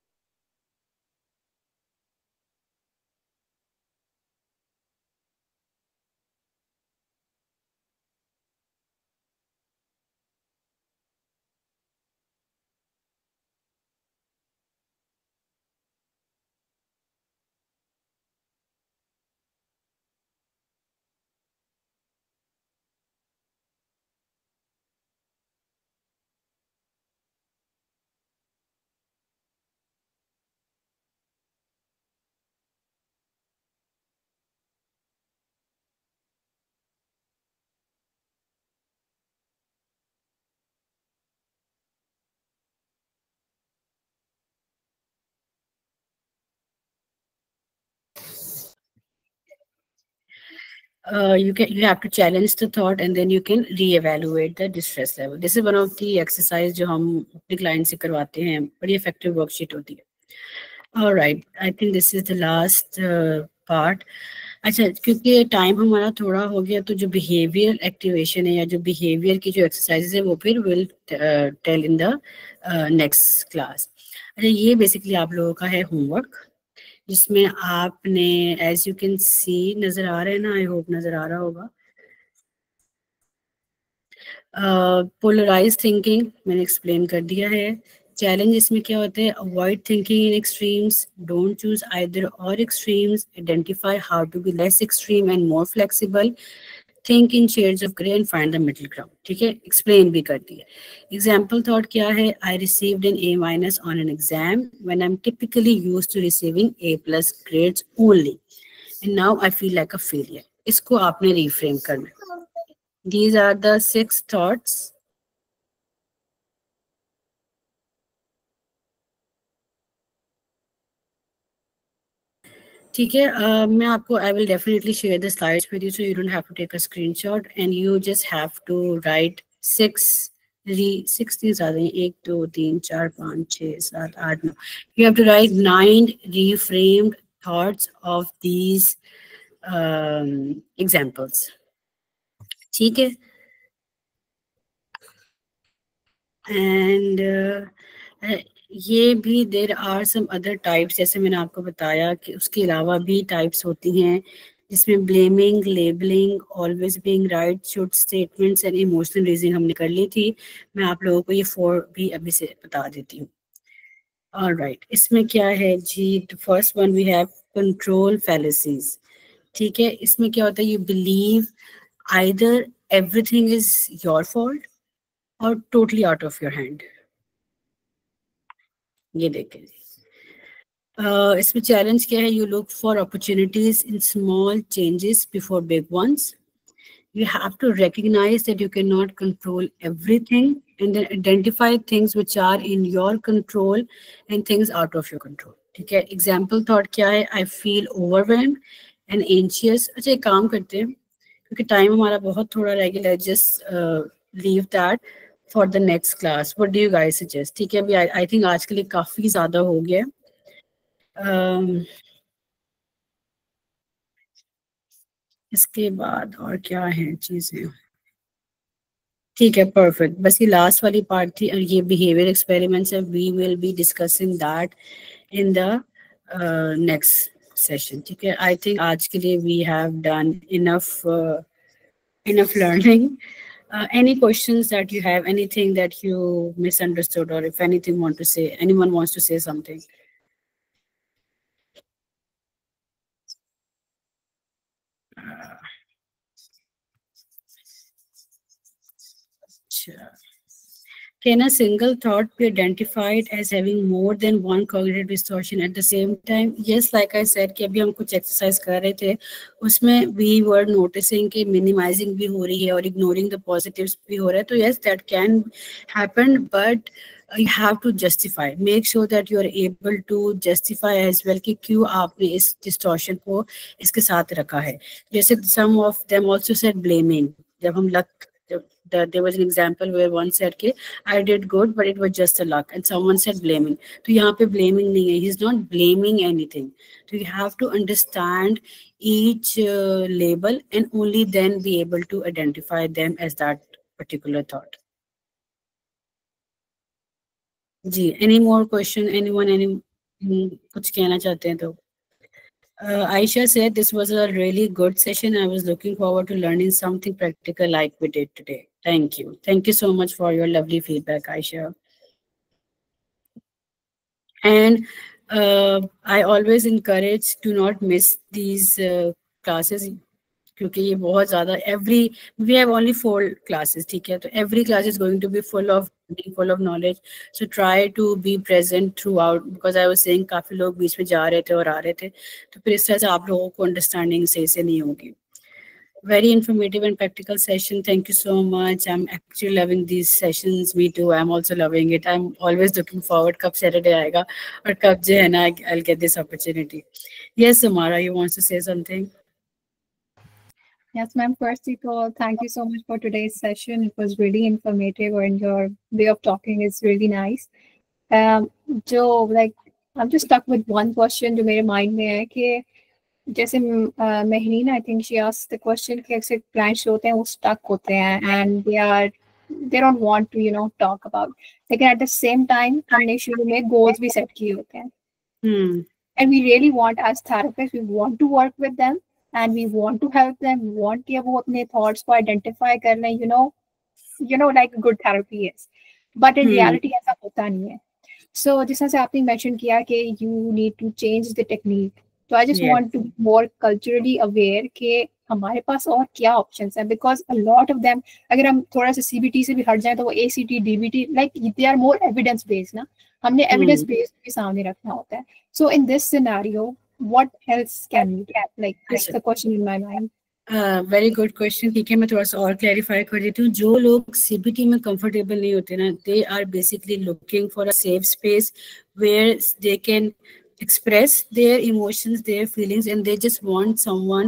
S1: You have to challenge the thought and then you can re-evaluate the distress level. This is one of the exercise जो हम अपने client से करवाते हैं, बड़ी effective worksheet होती है. All right, I think this is the last part. अच्छा, क्योंकि टाइम हमारा थोड़ा हो गया, तो जो बिहेवियर एक्टिवेशन है या जो बिहेवियर की जो एक्सरसाइजेज है वो फिर will tell in the next class. अच्छा, ये बेसिकली आप लोगों का है होमवर्क, जिसमें आपने एज यू कैन सी, नजर आ रहा है ना, आई होप नजर आ रहा होगा. पोलराइज थिंकिंग मैंने एक्सप्लेन कर दिया है. चैलेंज इसमें क्या होते हैं, avoid thinking in extremes, don't choose either or extremes, identify how to be less extreme and more flexible, think in shades of grey and find the middle ground. ठीक है, एक्सप्लेन भी कर दिया. एग्जाम्पल थॉट क्या है, I received an A- on an exam when I am typically used to receiving A+ grades only and now I feel like a failure. इसको आपने reframe करना है. These are the 6 thoughts. ठीक है, मैं आपको I will definitely share the slides with you, so you don't have to take a screenshot and you just have to write 6 ज़्यादा हैं, 1 2 3 4 5 6 7 8 9, you have to write 9 reframed thoughts of these examples. ठीक है, and ये भी there are some other types, जैसे मैंने आपको बताया कि उसके अलावा भी टाइप्स होती हैं, जिसमें blaming, labelling, always being right, should statements and emotional reasoning हमने कर ली थी. मैं आप लोगों को ये 4 भी अभी से बता देती हूँ. ऑलराइट, इसमें क्या है जी, first one we have control fallacies. ठीक है, इसमें क्या होता है, you believe either everything is your fault or totally out of your hand. ये देखें, इसमें चैलेंज क्या है, you look for opportunities in small changes before big ones. You have to recognize that you cannot control everything and then identify things which are in your control and things out of your control. ठीक है, example thought क्या है, I feel overwhelmed and anxious. अच्छा, एक काम करते हैं क्योंकि टाइम हमारा बहुत थोड़ा रह गया, just leave that for the next class. What do you guys suggest? ठीक है, अभी आई थिंक आज के लिए काफ़ी ज़्यादा हो गया. इसके बाद और क्या है चीज़ें, ठीक है, perfect. बस ये last वाली part थी, और ये behavior experiments है. We will be discussing that in the next session. ठीक है, I think आज के लिए we have done enough learning. Any questions that you have, anything that you misunderstood, or if anything anyone wants to say something? Can a single thought be identified as having more than one cognitive distortion at the same time? Yes, like I said, कि अभी हम कुछ exercise कर रहे थे, उसमें we were noticing कि minimizing भी हो रही है और ignoring the positives भी हो रहा है. तो yes, that can happen, but you have to justify. Make sure that you are able to justify as well कि क्यों आपने इस distortion को इसके साथ रखा है. जैसे some of them also said blaming. जब हम there was an example where one said कि I did good, but it was just a luck, and someone said blaming. तो यहाँ पे blaming नहीं है. He's not blaming anything. So you have to understand each label and only then be able to identify them as that particular thought. Ji, any more question? Anyone कुछ कहना चाहते हैं तो? Aisha said this was a really good session. I was looking forward to learning something practical like we did today. Thank you. Thank you so much for your lovely feedback, Aisha. And I always encourage to not miss these classes, क्योंकि ये बहुत ज़्यादा we have only 4 classes, ठीक है? तो every class is going to be full of knowledge. So try to be present throughout, because I was saying काफ़ी लोग बीच में जा रहे थे और आ रहे थे, तो फिर इस तरह से आप लोगों को understanding सही से नहीं होगी. Very informative and practical session. Thank you so much. I'm actually loving these sessions. Me too. I'm also loving it. I'm always looking forward कब Saturday आएगा और कब जो है ना I'll get this opportunity. Yes, Samara, you want to say something?
S4: Yes, ma'am. First of all, thank you so much for today's session. It was really informative, and your way of talking is really nice. जो like I'm just stuck with one question जो मेरे mind में है कि जैसे Mehreen, I think she asked the question कि ऐसे clients होते हैं वो stuck होते हैं and they don't want to talk about. लेकिन at the same time हमने शुरू में goals भी set किए होते हैं. And we really want, as therapists, we want to work with them and we want to help them. We want कि वो अपने thoughts को identify कर लें, like good therapy is. But in reality ऐसा होता नहीं है. So जिस तरह से आपने mention किया कि you need to change the technique. So I just want to be more culturally aware कि हमारे पास और क्या options हैं, because a lot of them, अगर हम थोड़ा सा CBT से भी हट जाएं तो वो ACT, DBT, like they are more evidence based ना, हमने evidence based के सामने रखना होता है. So in this scenario, what else can we get? Like this is the question in my mind.
S1: Very good question. ठीक है, मैं थोड़ा सा और clarify कर देती हूँ. जो लोग CBT में comfortable नहीं होते ना, they are basically looking for a safe space where they can express their emotions, their feelings, and they just want someone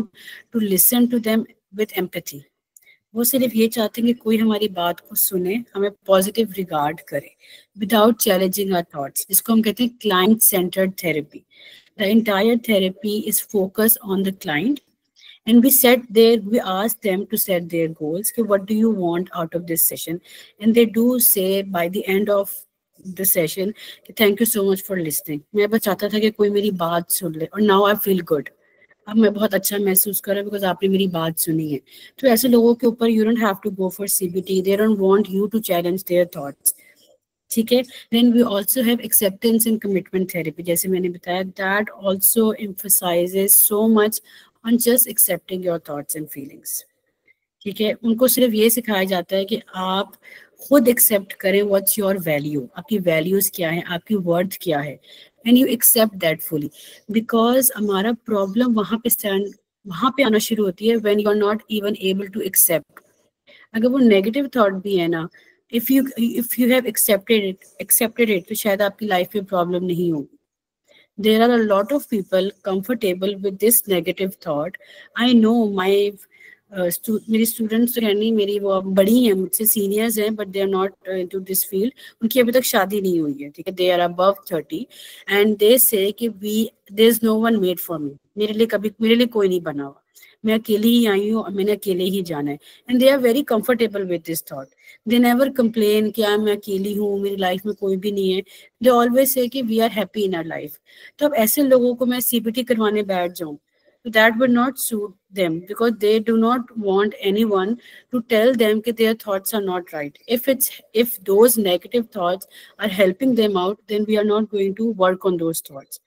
S1: to listen to them with empathy. वो सिर्फ ये चाहते हैं कि कोई हमारी बात को सुने, हमें पॉजिटिव रिगार्ड करे, विदाउट चैलेंजिंग आवर थॉट्स, जिसको हम कहते हैं client centred therapy. The entire therapy is focus on the client, and we ask them to set their goals. What do you want out of this session? And they do say by the end of the session, thank you so much for listening. मैं बस चाहता था कि कोई मेरी बात सुन ले, और now I feel good. अब मैं बहुत अच्छा महसूस कर रहा हूँ because आपने मेरी बात सुनी है. तो ऐसे लोगों के ऊपर you don't have to go for CBT. They don't want you to challenge their thoughts. ठीक है. Then we also have acceptance and commitment therapy. जैसे मैंने बताया, that also emphasizes so much on just accepting your thoughts and feelings. ठीक है. उनको सिर्फ ये सिखाया जाता है कि आप खुद एक्सेप्ट करें व्हाट्स योर वैल्यू, आपकी वैल्यूज क्या है, आपकी वर्थ क्या है, and you accept that fully. Because हमारा प्रॉब्लम वहाँ पे आना शुरू होती है when you are not even able to accept. अगर वो नेगेटिव थॉट भी है ना, if you have accepted it, तो शायद आपकी लाइफ में प्रॉब्लम नहीं होगी. There are a lot of people comfortable with this negative thought. I know मेरी स्टूडेंट्स तो है नहीं, मेरी वो बड़ी हैं, मुझसे सीनियर्स हैं, but they are not into this field. उनकी अभी तक शादी नहीं हुई है, ठीक है. They are above 30 and they say कि there is no one made for me. मेरे लिए कोई नहीं बना हुआ, मैं अकेली ही आई हूँ और मैंने अकेले ही जाना है. And they are very comfortable with this thought. They never complain कि मैं अकेली हूँ, मेरी लाइफ में कोई भी नहीं है. They always say कि we are happy in our life. तो अब ऐसे लोगों को मैं CBT करवाने बैठ जाऊँ, so that would not suit them, because they do not want anyone to tell them that their thoughts are not right. If those negative thoughts are helping them out, then we are not going to work on those thoughts.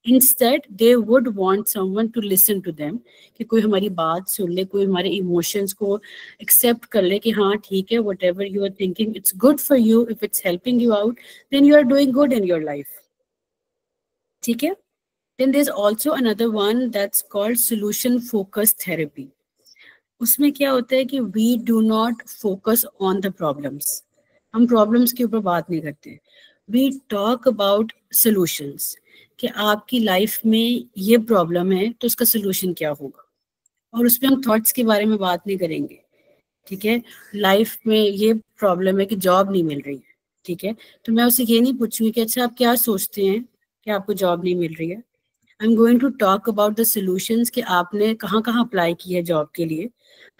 S1: Instead, they would want someone to listen to them, कि कोई हमारी बात सुन ले, कोई हमारे emotions को accept कर ले कि हाँ ठीक है, whatever you are thinking, it's good for you. If it's helping you out, then you are doing good in your life. ठीक है? Then there's also another one that's called solution focused therapy. उसमें क्या होता है कि we do not focus on the problems. हम problems के ऊपर बात नहीं करते. We talk about solutions. कि आपकी लाइफ में ये प्रॉब्लम है तो उसका सोल्यूशन क्या होगा, और उसमें हम थॉट्स के बारे में बात नहीं करेंगे. ठीक है, लाइफ में ये प्रॉब्लम है कि जॉब नहीं मिल रही है. ठीक है, तो मैं उससे ये नहीं पूछूंगी कि अच्छा आप क्या सोचते हैं कि आपको जॉब नहीं मिल रही है. I am going to talk about the solutions कि आपने कहाँ कहाँ अप्लाई किया है जॉब के लिए,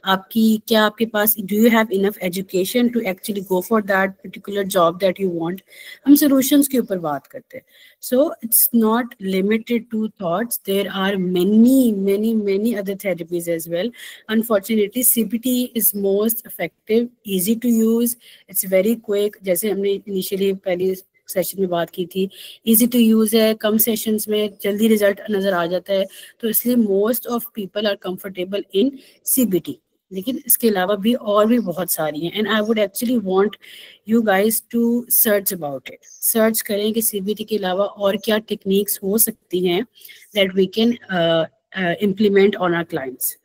S1: क्या आपके पास, do you have enough education to actually go for that particular job that you want. हम सॉल्यूशंस के ऊपर बात करते हैं. So it's not limited to thoughts, there are many other therapies as well. Unfortunately, CBT is most effective, easy to use, it's very quick. जैसे हमने initially पहली session में बात की थी, इजी टू यूज है, कम सेशंस में जल्दी रिजल्ट नजर आ जाता है, तो इसलिए most of people are comfortable in CBT. लेकिन इसके अलावा भी और भी बहुत सारी हैं, and I would actually want you guys to search about it. Search करें कि CBT के अलावा और क्या टेक्निक्स हो सकती हैं that we can implement on our clients.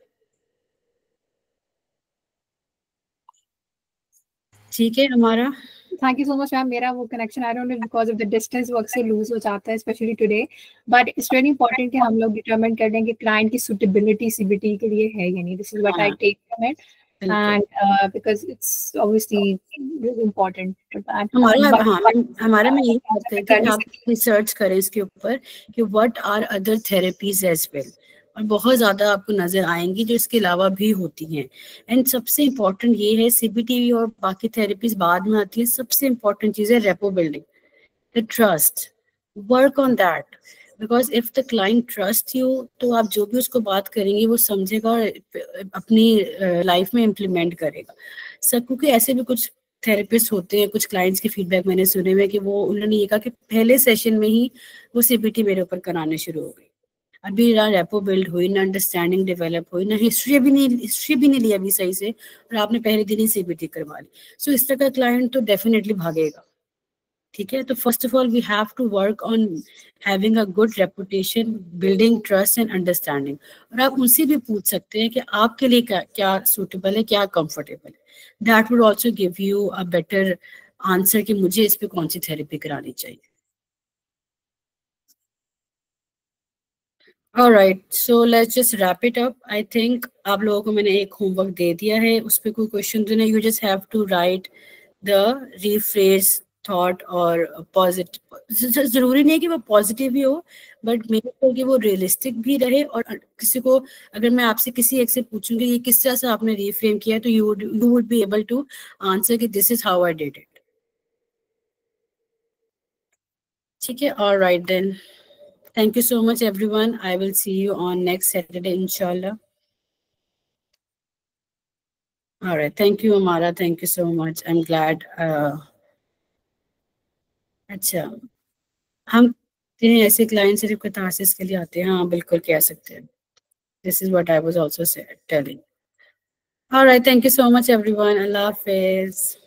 S1: ठीक है हमारा.
S4: Thank you so much, ma'am. मेरा वो connection, I don't know, because of the distance वो अक्सर lose हो जाता है, especially today. But it's really important कि हम लोग determine कर दें कि client की suitability CBT के लिए है या नहीं. This is what I take from it, and because it's obviously really important for that.
S1: हमारा में यही बात है कि आप रिसर्च करें इसके ऊपर कि what are other therapies as well. और बहुत ज़्यादा आपको नज़र आएंगी जो इसके अलावा भी होती हैं. एंड सबसे इम्पॉर्टेंट ये है, CBT और बाकी थेरेपीज बाद में आती है, सबसे इम्पॉर्टेंट चीज़ है rapport building, the trust. Work on that, because if the client trust you, तो आप जो भी उसको बात करेंगे वो समझेगा और अपनी लाइफ में इम्प्लीमेंट करेगा. सब क्योंकि ऐसे भी कुछ थेरेपिस्ट होते हैं, कुछ क्लाइंट्स के फीडबैक मैंने सुने हुए कि वो उन्होंने ये कहा कि पहले सेशन में ही वो CBT मेरे ऊपर कराने शुरू हो गई. अभी ना रेपो बिल्ड हुई, ना अंडरस्टैंडिंग डेवलप हुई, ना हिस्ट्री भी नहीं ली अभी सही से, और आपने पहले दिन ही CBT करवा ली. सो इस तरह का क्लाइंट तो डेफिनेटली भागेगा. ठीक है, तो first of all we have to work on having a good reputation, building trust and understanding. और आप उनसे भी पूछ सकते हैं कि आपके लिए क्या सूटेबल है, क्या कंफर्टेबल है. That would also give you a better answer कि मुझे इस पे कौन सी थेरेपी करानी चाहिए. All right, so let's just wrap it up. I think आप लोगों को मैंने एक होमवर्क दे दिया है, उस पर कोई क्वेश्चन तो नहीं. You just have to write the rephrase thought और पॉजिटिव. जरूरी नहीं है कि वो पॉजिटिव ही हो, बट मेरे को कि वो रियलिस्टिक भी रहे. और किसी को, अगर मैं आपसे किसी एक से पूछूंगी ये किस तरह से आपने रीफ्रेम किया, तो you would be able to answer कि this is how I did it. ठीक है, all right then. Thank you so much, everyone. I will see you on next Saturday, inshallah. All right. Thank you, Amara. Thank you so much. I'm glad. अच्छा, हम ऐसे client सिर्फ कतारसिस के लिए आते हैं. हाँ, बिल्कुल कह सकते हैं. This is what I was also telling. All right. Thank you so much, everyone. Allah Hafiz.